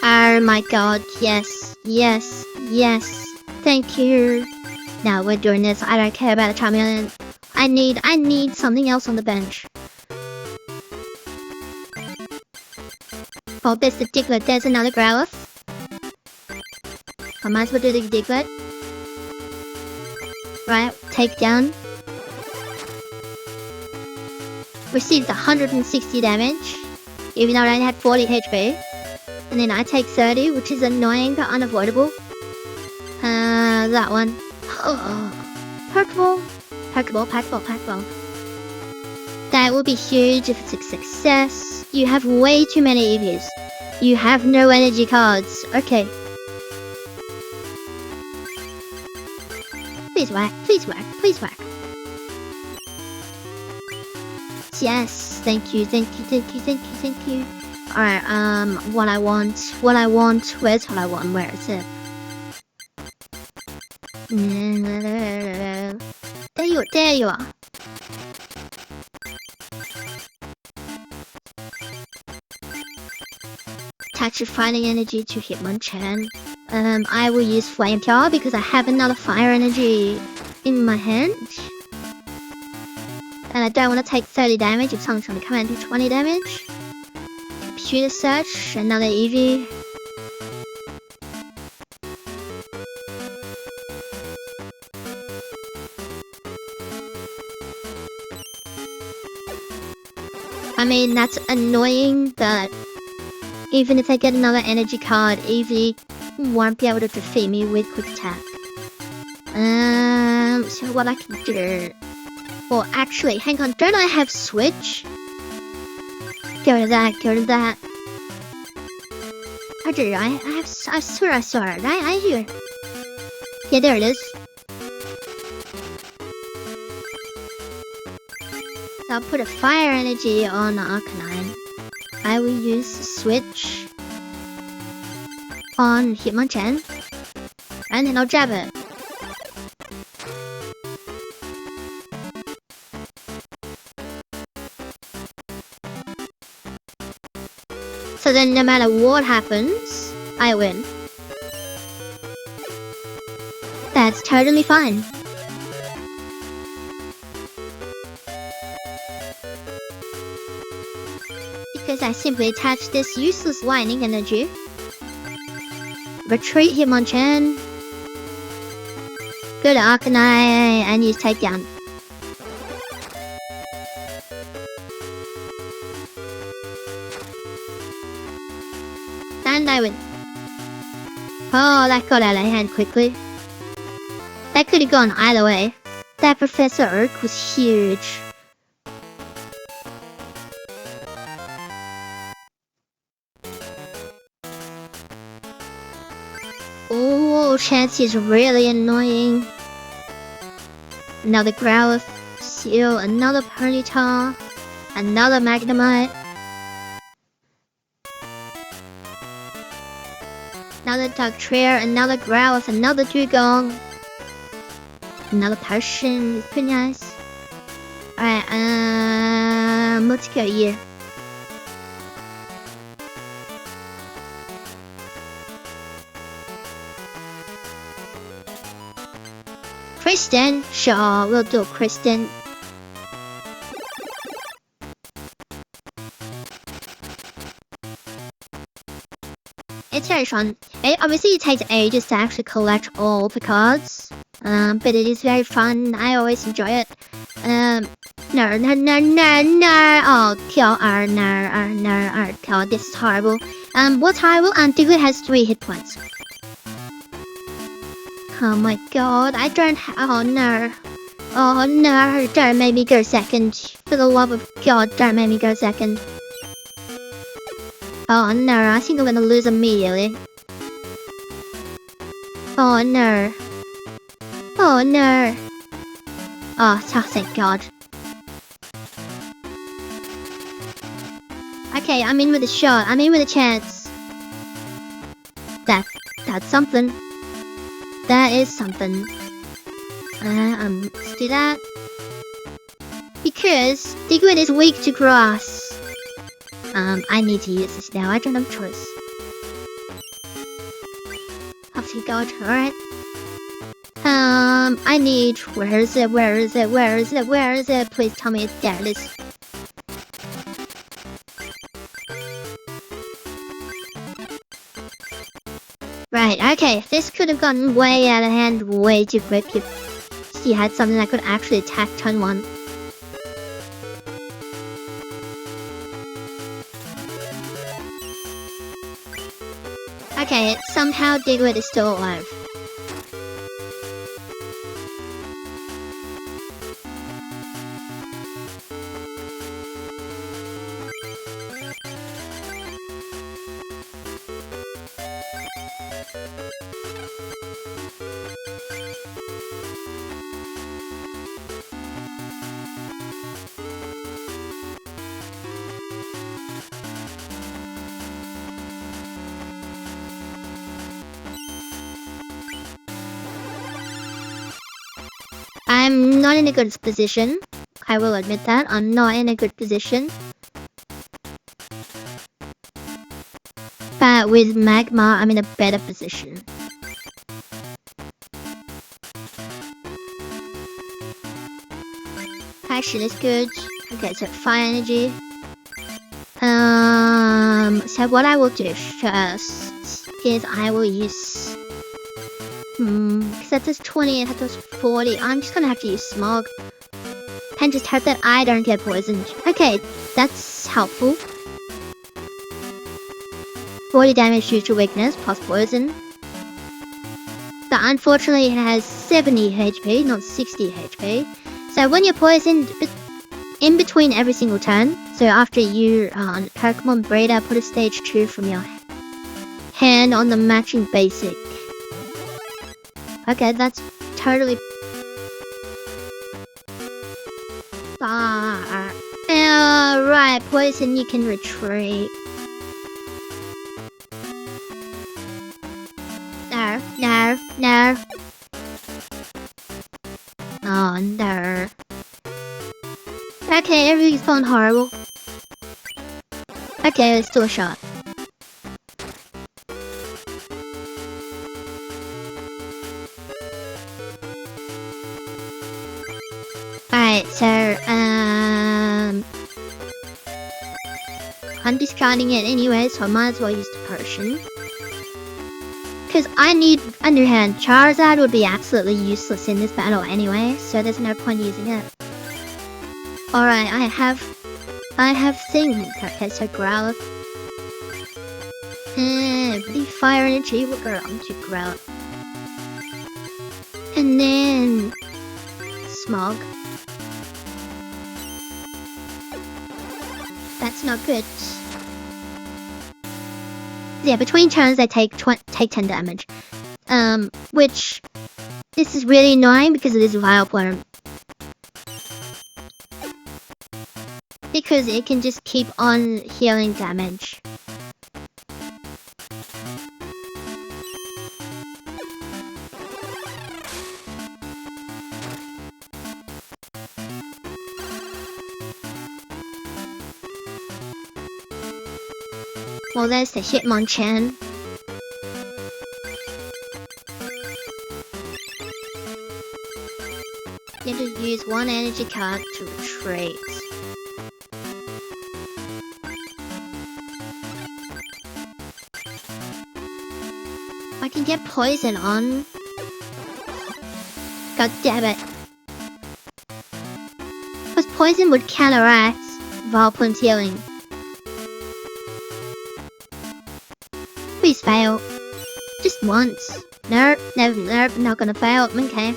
Speaker 1: Oh my god, yes. Thank you. Now we're doing this. I don't care about a Charmeleon. I need something else on the bench. Oh, there's the Diglett. There's another Growlithe. I might as well do the Diglett. Right, take down. Received 160 damage, even though I only had 40 HP. And then I take 30, which is annoying but unavoidable. That one. Pokeball. That will be huge if it's a success. You have way too many Eevees. You have no energy cards. Okay. Please whack. yes. Thank you. Alright, what I want. Where's what I want? Where is it? There you are. Attach your fighting energy to Hitmonchan. I will use Flame Claw because I have another fire energy in my hand. And I don't want to take 30 damage if someone's going to come and do 20 damage. Computer search, another Eevee. I mean, that's annoying that even if I get another energy card, Eevee won't be able to defeat me with quick attack. So what I can do... Well, actually, hang on, don't I have Switch? Go to that. I do, I swear I saw it, I hear. Yeah, there it is. So I'll put a fire energy on Arcanine. I will use Switch on Hitmonchan. And then I'll jab it. So then no matter what happens, I win. That's totally fine. Because I simply attach this useless lightning energy. Retreat Hitmonchan. Go to Arcanine and use Takedown. And I win. Oh, that got out of hand quickly. That could have gone either way. That Professor Oak was huge. Oh, Chansey is really annoying. Another Growlithe, Seal, another Ponyta, another Magnemite. Another Dugtrio, another Growlithe, another Dugong. Another Potion, it's pretty nice. Alright, let's go here. Kristen? Sure, we'll do Kristen. It's very fun. Obviously it takes ages to actually collect all the cards. But it is very fun. I always enjoy it. No. Oh, kill kill. This is horrible. What's horrible? Diglett has 3 hit points. Oh my god, I don't oh no. Oh no, don't make me go second. For the love of God, don't make me go second. Oh no, I think I'm gonna lose immediately. Oh no. Oh no. Oh, thank God. Okay, I'm in with a shot. I'm in with a chance. That's something. That is something. Let's do that. Because Diglett is weak to grass. I need to use this now. I don't have a choice. Off you go. Alright. I need... Where is it? Please tell me. There it is. Right, okay. This could have gotten way out of hand way too quick if she had something that could actually attack turn 1. Okay, somehow Diglett is still alive. I'm not in a good position. I will admit that. I'm not in a good position. But with magma, I'm in a better position. Passion is good. Okay, so fire energy. So what I will do first is I will use... because that does 20 and that does 40. I'm just gonna have to use smog. And just hope that I don't get poisoned. Okay, that's helpful. 40 damage due to weakness plus poison. But unfortunately it has 70 HP, not 60 HP. So when you're poisoned, in between every single turn, so after you on Pokemon Breeder, put a stage 2 from your hand on the matching basic. Okay, that's totally... right, poison you can retreat. No. Oh, no. Okay, everything's gone horrible. Okay, let's do a shot. Alright, so, I'm discarding it anyway, so I might as well use the potion. Because I need Underhand. Charizard would be absolutely useless in this battle anyway, so there's no point using it. Alright, I have things. Okay, so Growlithe. The fire energy will go on to Growlithe. And then... Smog. That's not good. Yeah, between turns they take 10 damage. Which... This is really annoying because of this Vileplume. Because it can just keep on healing damage. Well, there's the Hitmonchan. You have to use one energy card to retreat. I can get poison on. God damn it. Because poison would counteract Vileplume's healing. Please fail. Just once. Nope, not gonna fail. Okay.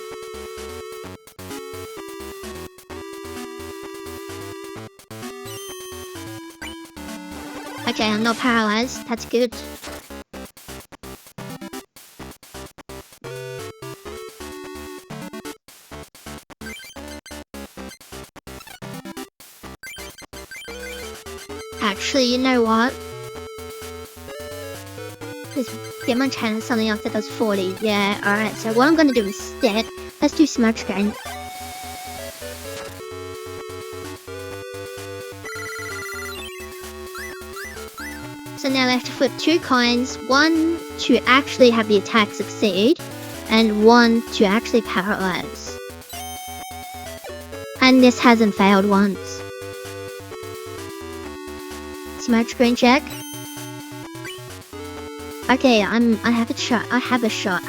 Speaker 1: Okay, I'm not paralyzed. That's good. Actually, you know what? Because Hitmonchan has something else that does 40. Yeah, alright. So what I'm gonna do instead, let's do Smoke Screen. So now I have to flip 2 coins, one to actually have the attack succeed, and one to actually paralyze. And this hasn't failed once. Smoke Screen check. Okay, I have a shot. I have a shot.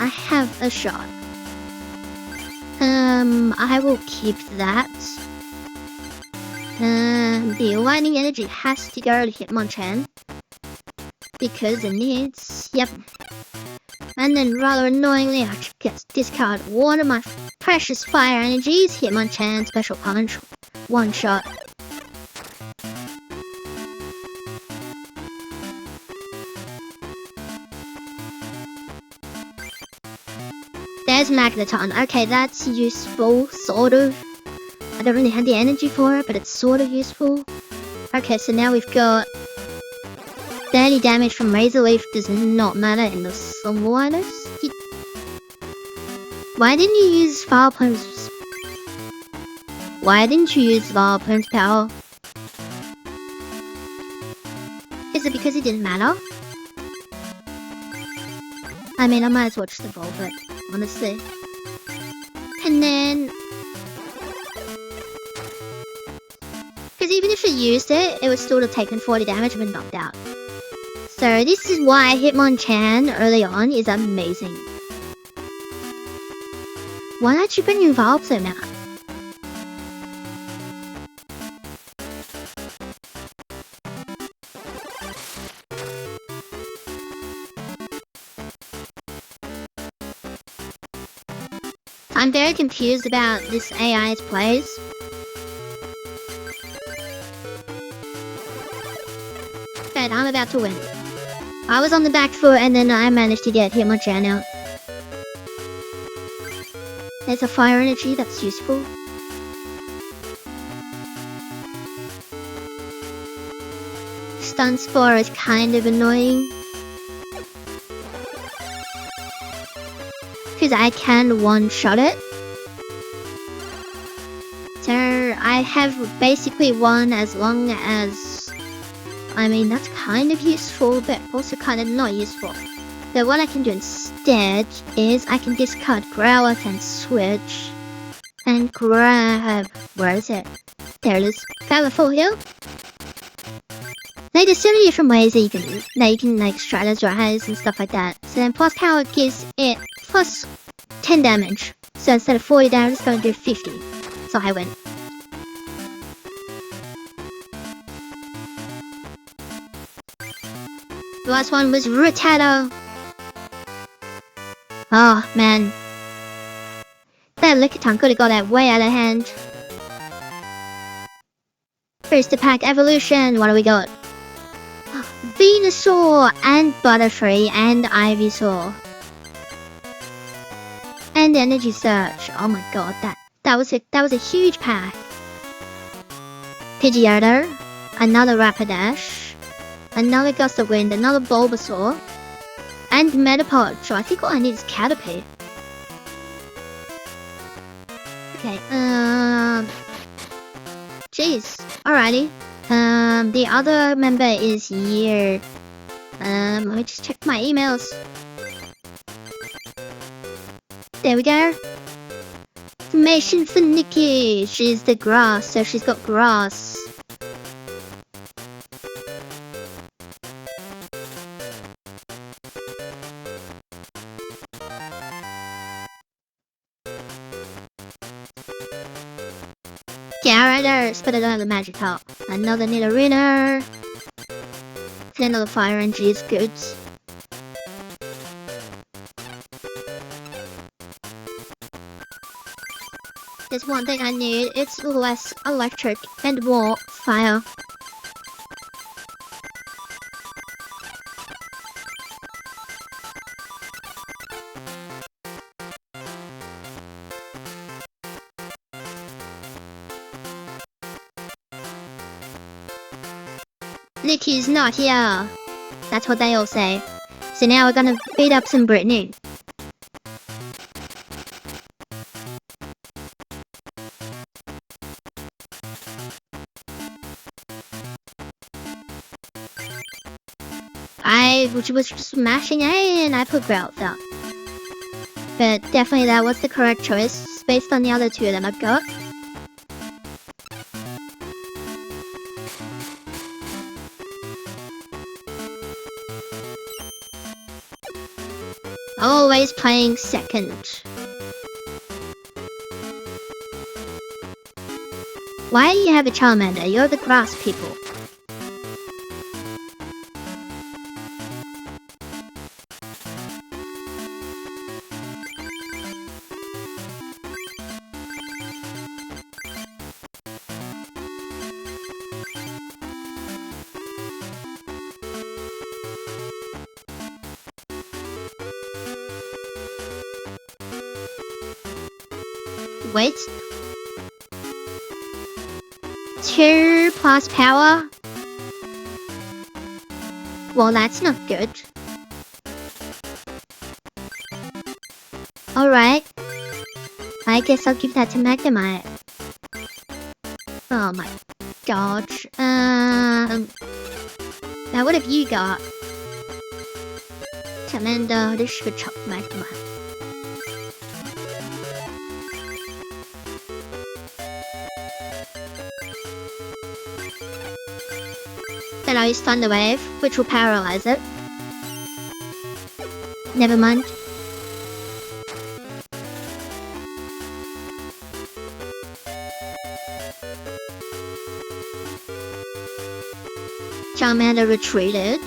Speaker 1: I will keep that. The lightning energy has to go to Hitmonchan. Because it needs... Yep. And then rather annoyingly, I get to discard one of my precious fire energies. Hitmonchan Special Punch. One shot. There's Magneton. Okay, that's useful, sort of. I don't really have the energy for it, but it's sort of useful. Okay, so now we've got 30 damage from Razor Leaf. Does not matter in the slightest. Why didn't you use Vileplume's Why didn't you use Vileplume's power? Is it because it didn't matter? I mean, I might as well just evolve it, honestly. And then... because even if it used it, it would still have taken 40 damage and been knocked out. So this is why Hitmonchan early on is amazing. Why don't you bring your Vileplume out? I'm very confused about this AI's plays. But I'm about to win. I was on the back foot and then I managed to get Hitmonchan out. There's a fire energy that's useful. Stun Spore is kind of annoying. Because I can one-shot it. So I have basically won as long as... I mean, that's kind of useful, but also kind of not useful. So what I can do instead is I can discard Growlithe and switch. And grab... where is it? There it is. Grab a full heal. Like, there's so many different ways that you can like strategize and stuff like that. So then plus power gives it plus 10 damage. So instead of 40 damage, it's going to do 50. So I win. The last one was Rattata. Oh man. That Lickitung could have got that way out of hand. Booster Pack Evolution, what do we got? Venusaur and Butterfree and Ivysaur. And Energy Surge. Oh my god, that was a huge pack. Pidgeotto, another Rapidash, another Gust of Wind, another Bulbasaur, and Metapod. So I think all I need is Caterpie. Okay, jeez, alrighty. The other member is here. Let me just check my emails. There we go. Information for Nikki. She's the grass, so she's got grass. Gyarados, but I don't have the Magikarp. Another Nidorino. And another Fire Energy is good. There's one thing I need, it's less electric and more fire. Nikki's not here. That's what they all say. So now we're gonna beat up some Brittany. I was just smashing A and I put Growlithe up. But definitely that was the correct choice based on the other two that I've got. Always playing second. Why do you have a Charmander? You're the grass people. Wait. 2 plus power? Well, that's not good. Alright. I guess I'll give that to Magnemite. Oh my god. Now what have you got? Commander, 这是个炒麦克嘛。Then I'll use Thunder Wave, which will paralyze it. Never mind. Charmander retreated.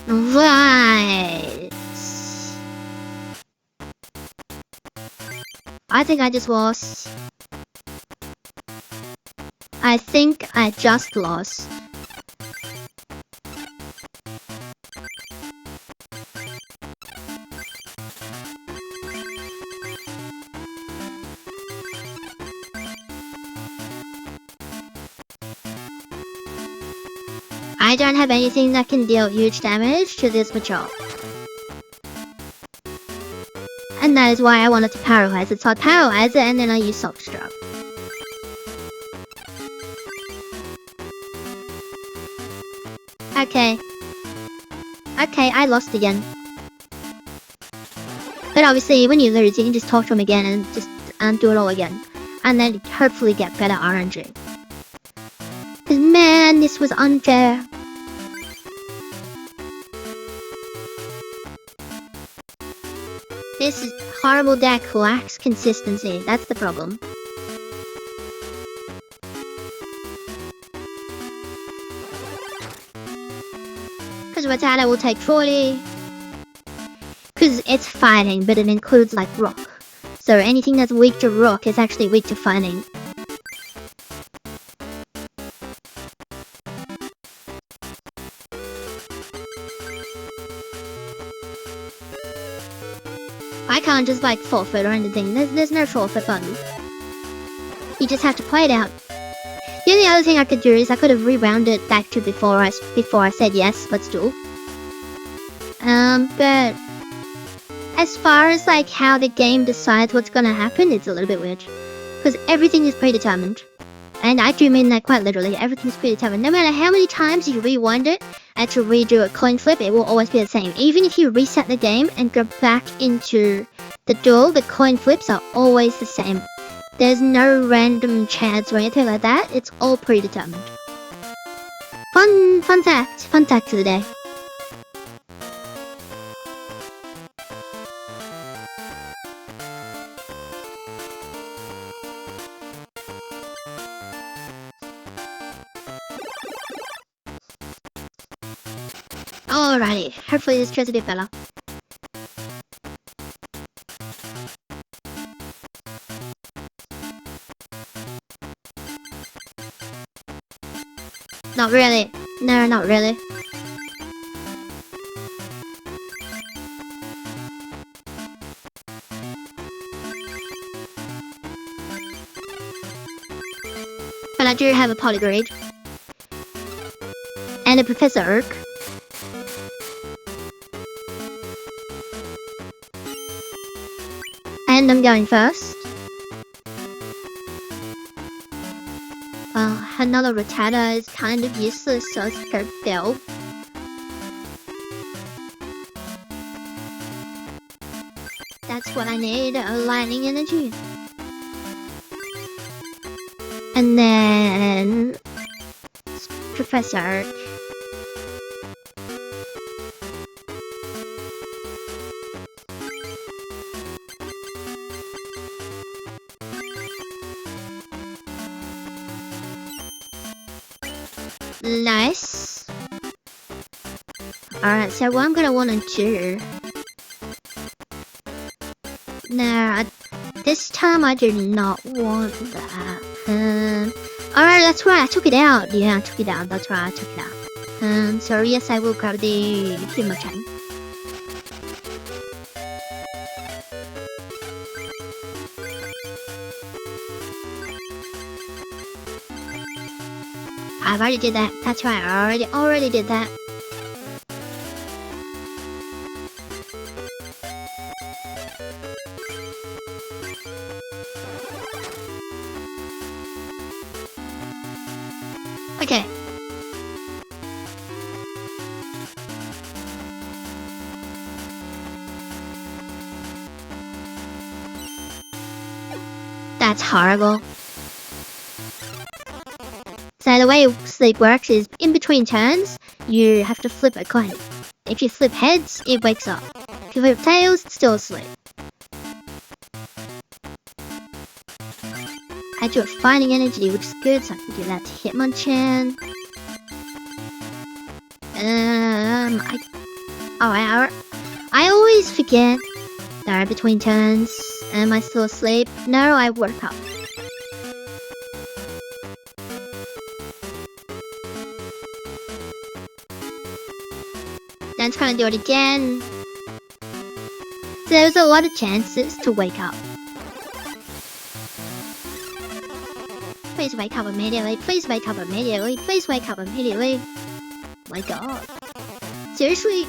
Speaker 1: Right. I think I just lost. I think I just lost. I don't have anything that can deal huge damage to this Machop. And that is why I wanted to paralyze it. So I paralyze it and then I use Soft Stroke. Okay. Okay, I lost again. But obviously, when you lose, you can just talk to him again and just do it all again. And then hopefully get better RNG. Because man, this was unfair. This horrible deck lacks consistency. That's the problem. Because Rattata will take 40. Because it's fighting, but it includes like rock. So anything that's weak to rock is actually weak to fighting. I can't just like forfeit or anything. There's no forfeit button. You just have to play it out. The only other thing I could do is I could have rewound it back to before I said yes, let's do. But as far as like how the game decides what's gonna happen, it's a little bit weird. Because everything is predetermined. And I do mean that quite literally, everything's predetermined. No matter how many times you rewind it and to redo a coin flip, it will always be the same. Even if you reset the game and go back into the duel, the coin flips are always the same. There's no random chance or anything like that, it's all predetermined. Fun fact of the day. Alrighty, hopefully this goes a bit better. Not really. No, not really. But I do have a Polygrade. And a Professor Urk. And I'm going first. Another Rattata is kind of useless, so it's her bill. That's what I need, a lightning energy. And then Professor Urk. Nice. Alright, so what I'm gonna want to do... Nah, this time I do not want that. Alright, that's right, I took it out. Yeah, I took it out, that's right, I took it out. So yes, I will grab the Primogen. I've already did that. That's right, I already did that. Okay. That's horrible. So the way sleep works is in between turns, you have to flip a coin. If you flip heads, it wakes up. If you flip tails, it's still asleep. I do a fighting energy, which is good, so I can do that to Hitmonchan. I always forget that I'm between turns. Am I still asleep? No, I woke up. Then it's gonna do it again. So there's a lot of chances to wake up. Please wake up immediately. Please wake up immediately. Please wake up immediately. My god. Seriously?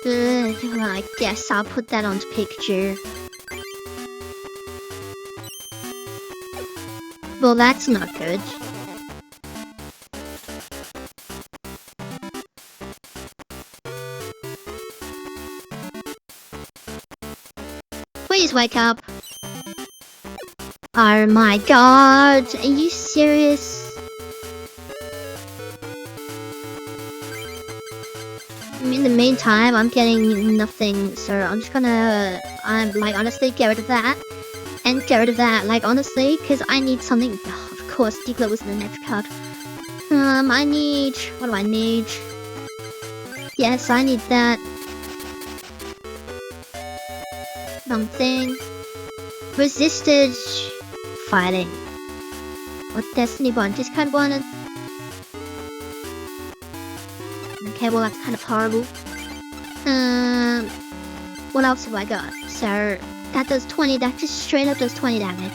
Speaker 1: Well, I guess I'll put that on picture. Well, that's not good. Please wake up. Oh my god, are you serious? In the meantime, I'm getting nothing, so I'm just gonna, honestly, get rid of that. And get rid of that, honestly, because I need something. Oh, of course, Diglett was in the next card. I need, what do I need? Yes, I need that. Something. Resisted fighting. Or Destiny Bond, discard one. Okay, well, that's kind of horrible. What else have I got? So, that does 20, that just straight up does 20 damage.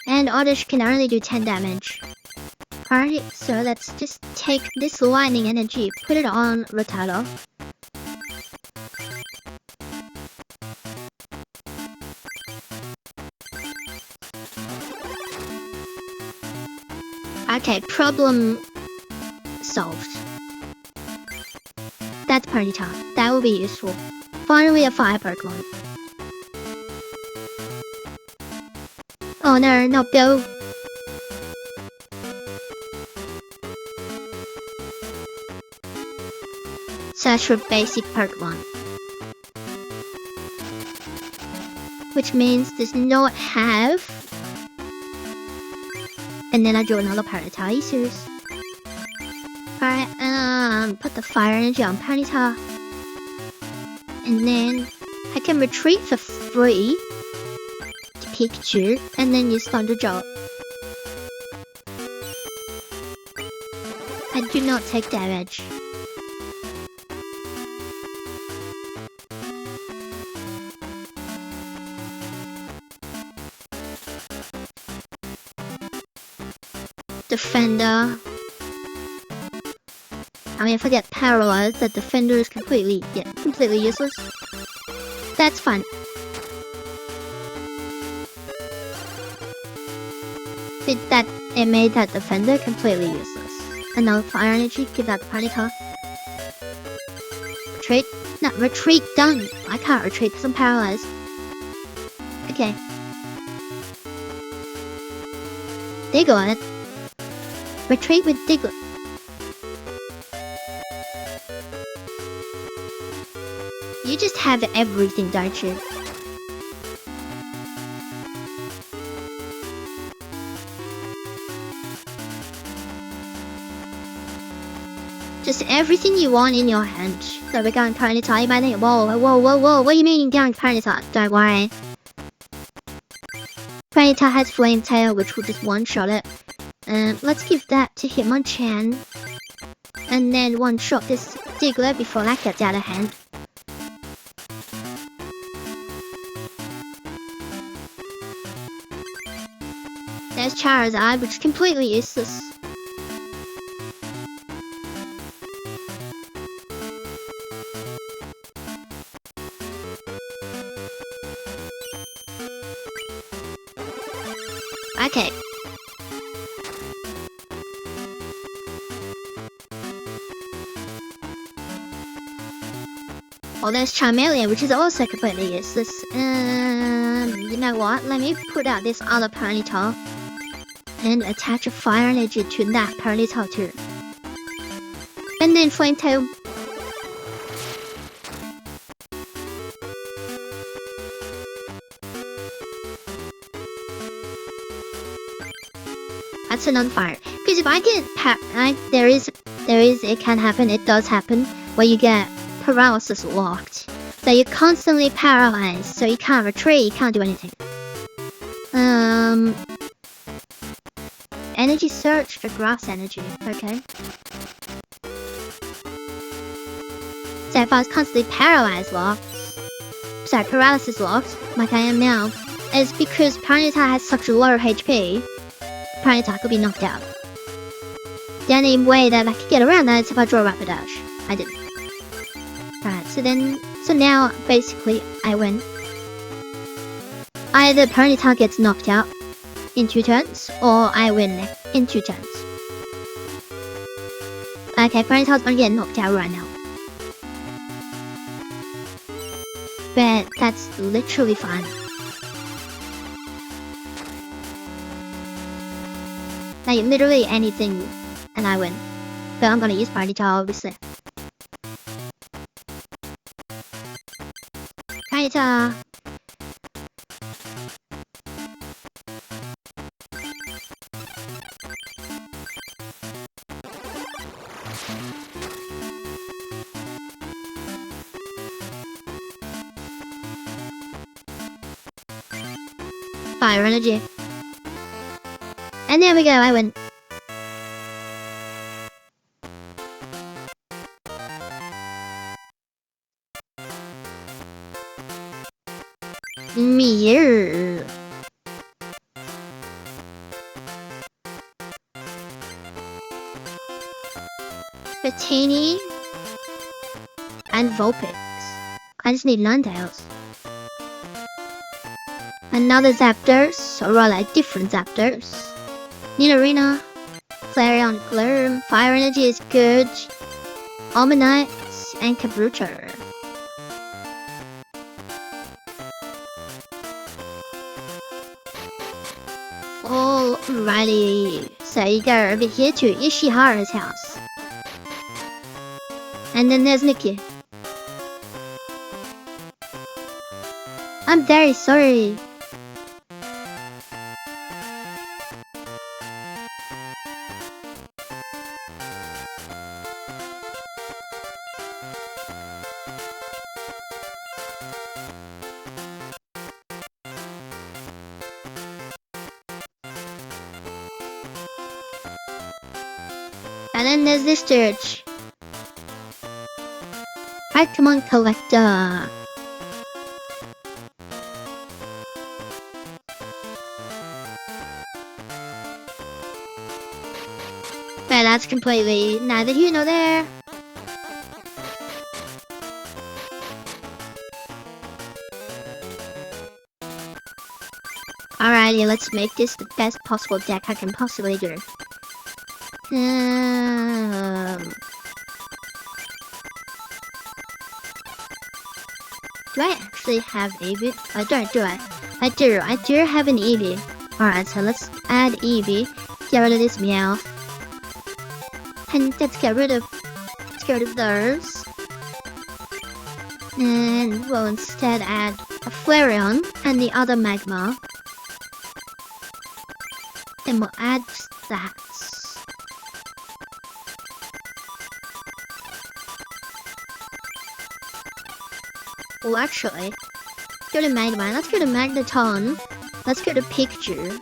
Speaker 1: And Oddish can only do 10 damage. Alright, so let's just take this lightning energy, put it on Rattata. Okay, problem solved. That's Ponyta. That will be useful. Finally a fire Pokemon. Oh no, not Bill. Search for basic Pokemon. Which means does not have. And then I draw another Ponyta. Are you serious? Alright, put the fire energy on Ponyta. And then I can retreat for free to Pikachu, and then use Thunder Jolt. I do not take damage. Defender. I mean, if I get paralyzed, that defender is completely useless. That's fun. It made that defender completely useless. Another fire energy, give that to Ponyta. Retreat? No, retreat done. I can't retreat because I'm paralyzed. Okay. Diglett. Retreat with Diglett. You just have everything, don't you? Just everything you want in your hand. So we're going Ponyta. You might think, whoa, what do you mean you're going Ponyta? Don't worry. Ponyta has Flame Tail, which will just one-shot it. Let's give that to Hitmonchan. And then one-shot this Diglett before that gets out of hand. There's Charizard, which is completely useless. Okay. Well, there's Charmeleon, which is also completely useless. You know what? Let me put out this other Ponyta and attach a fire energy to that Ponyta too. And then Flametail. That's an on fire. Because if I get it can happen. It does happen where you get paralysis locked. So you're constantly paralyzed. So you can't retreat. You can't do anything. Energy search for grass energy. Okay. So if I was constantly paralysis locked, like I am now, it's because Ponyta has such a low HP. Ponyta could be knocked out. The only way that I could get around that is if I draw Rapidash. I didn't. Right, so now basically I win. Either Ponyta gets knocked out in 2 turns, or I win in 2 turns. Okay, Ponyta's gonna get knocked out right now. But that's literally fine. Like literally anything and I win. But I'm gonna use Ponyta obviously. Ponyta! Fire energy. And there we go, I win. Mirror. Fatini and Vulpix. I just need Ninetales. Another Zapdos, or rather different Zapdos. Nidorina, Flareon, Glurm, Fire Energy is good. Almanite, and Kabuto. Alrighty, so you go over here to Ishihara's house. And then there's Nikki. I'm very sorry. And then there's this church. Pokemon Collector. But that's completely neither here nor there. Alrighty, let's make this the best possible deck I can possibly do. Do I actually have Eevee? I don't, do I? I do have an Eevee. Alright, so let's add Eevee. Get rid of this Meowth. And let's get rid of those. And we'll instead add a Flareon and the other Magma. Then we'll add that. Well, actually, let's go to Magmine, let's go to Magneton, let's go to Pikachu.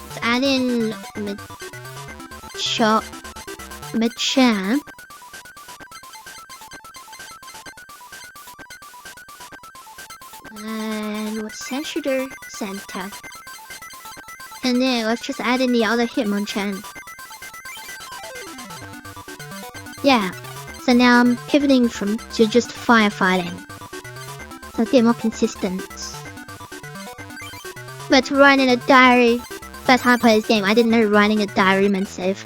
Speaker 1: Let's add in Machamp. And what's Senshider? Santa. And then let's just add in the other Hitmonchan. Yeah, so So now I'm pivoting to just firefighting. So a bit more consistent. But writing a diary. First time I played this game, I didn't know writing a diary meant save.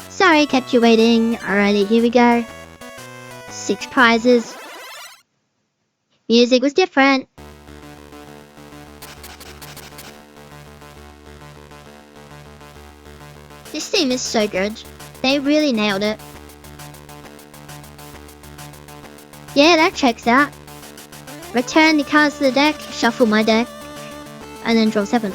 Speaker 1: Sorry, kept you waiting. Alrighty, here we go. 6 prizes. Music was different. This theme is so good. They really nailed it. Yeah, that checks out. Return the cards to the deck, shuffle my deck, and then draw 7.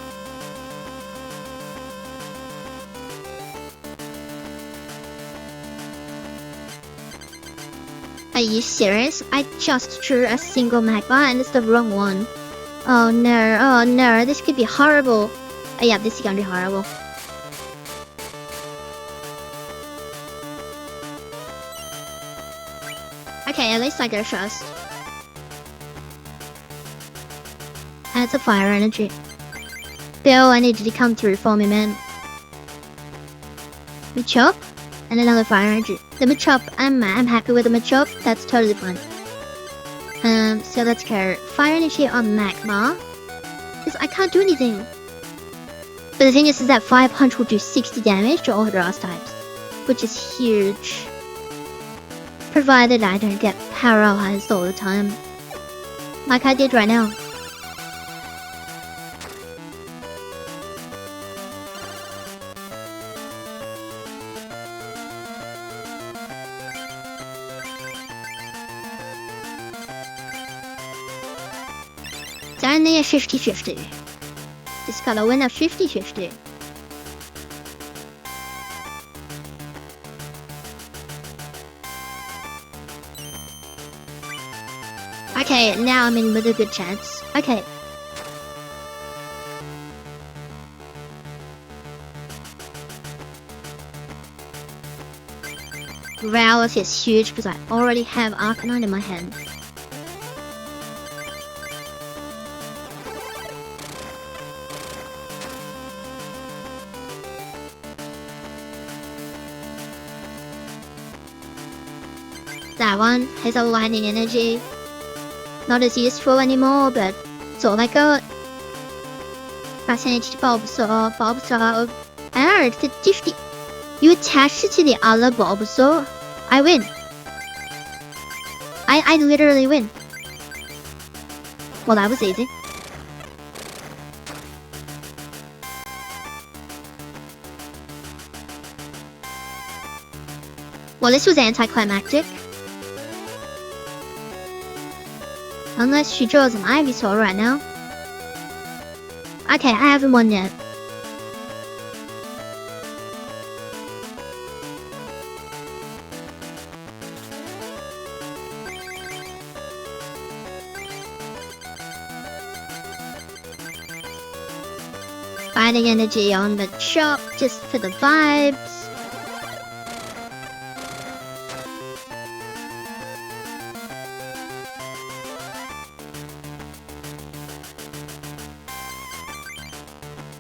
Speaker 1: Are you serious? I just drew a single magma and it's the wrong one. Oh no, this could be horrible. Oh yeah, this is gonna be horrible. Okay, at least I get a trust. And it's a fire energy. Bill, I need you to come through for me, man. Machop? And another fire energy. The Machop, I'm happy with the Machop. That's totally fine. So let's go fire energy on magma. Because I can't do anything. But the thing is that Fire Punch will do 60 damage to all grass types. Which is huge. Provided I don't get paralyzed all the time. Like I did right now. It's only a 50-50. Just gotta win a 50-50. Okay, now I'm in with a good chance. Okay. Growlithe is huge because I already have Arcanine in my hand. That one has a lightning energy. Not as useful anymore, but it's all I got. Fascinated Bulbasaur. It's a 50. You attached it to the other Bulbasaur? I win. I literally win. Well, that was easy. Well, this was anticlimactic. Unless she draws an Ivysaur right now. Okay, I haven't won yet. Fighting energy on the shop just for the vibes.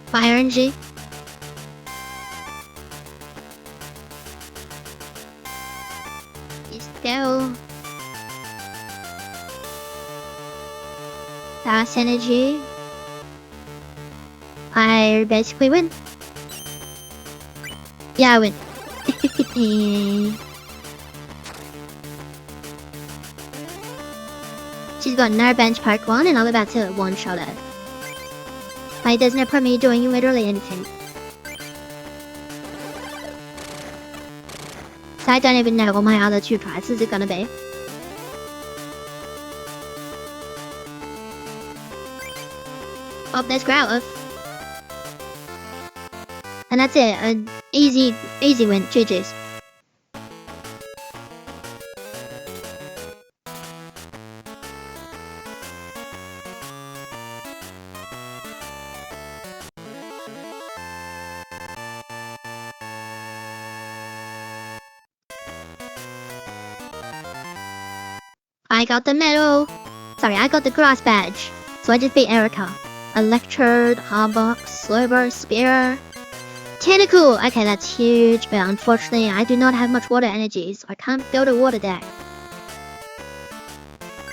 Speaker 1: Fire energy. Just go. Fast energy. I basically win. Yeah, I win. She's got no bench park 1 and I'm about to one-shot her. Like, there's no point me doing literally anything. So I don't even know what my other 2 prizes are gonna be. Oh, there's Growlithe. And that's it. An easy win. GG's. I got the medal. Sorry, I got the grass badge. So I just beat Erica. Electrode, Harbox, Slowbro, Spear. Tentacle! Okay, that's huge, but unfortunately I do not have much water energy, so I can't build a water deck.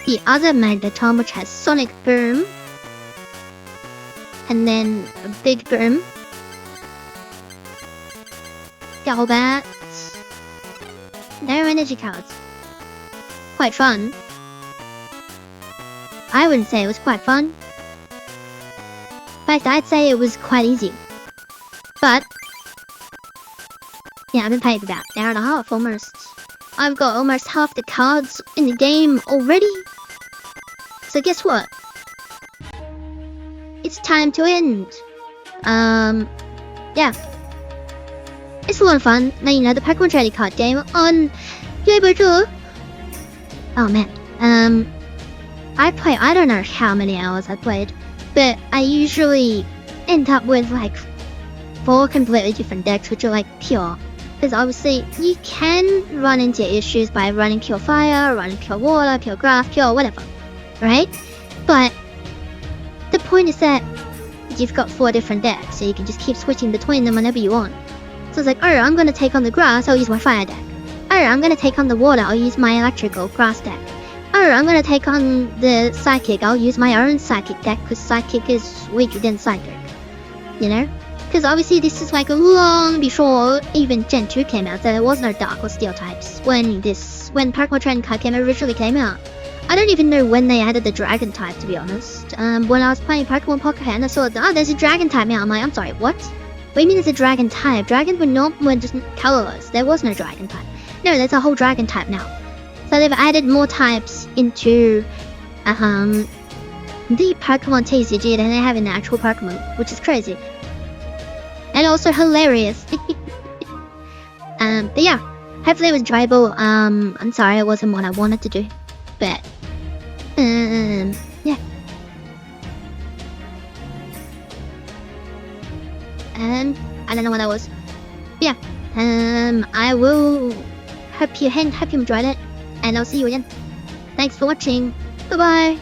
Speaker 1: The other Magneton, which has Sonic Boom, and then a Big Boom, Golbat, no energy cards. Quite fun. I wouldn't say it was quite fun. In fact, I'd say it was quite easy. But yeah, I've been playing for about an hour and a half almost. I've got almost half the cards in the game already. So guess what? It's time to end. Yeah. It's a lot of fun. Now you know the Pokemon trading card game on Yobo. Oh man. I don't know how many hours I played, but I usually end up with like 4 completely different decks which are like pure. Because obviously you can run into issues by running pure fire, running pure water, pure grass, pure whatever, right? But the point is that you've got 4 different decks, so you can just keep switching between them whenever you want. So it's like, oh, I'm gonna take on the grass, I'll use my fire deck. Oh, I'm gonna take on the water, I'll use my electrical grass deck. Oh, I'm gonna take on the psychic, I'll use my own psychic deck, because psychic is weaker than psychic. You know? Because obviously this is like long before even Gen 2 came out, so there was no Dark or Steel types when Pokemon Trading Card game originally came out. I don't even know when they added the Dragon type, to be honest. When I was playing Pokemon Pocket and I saw, oh, there's a Dragon type now. I'm like, I'm sorry, what? What do you mean there's a Dragon type? Dragons were just colorless. There was no Dragon type. No, there's a whole Dragon type now. So they've added more types into the Pokemon TCG than they have in the actual Pokemon, which is crazy. And also hilarious. But yeah, hopefully it was enjoyable. I'm sorry it wasn't what I wanted to do, but yeah. I don't know what that was. But yeah, I will hope you enjoyed it, and I'll see you again. Thanks for watching. Bye bye.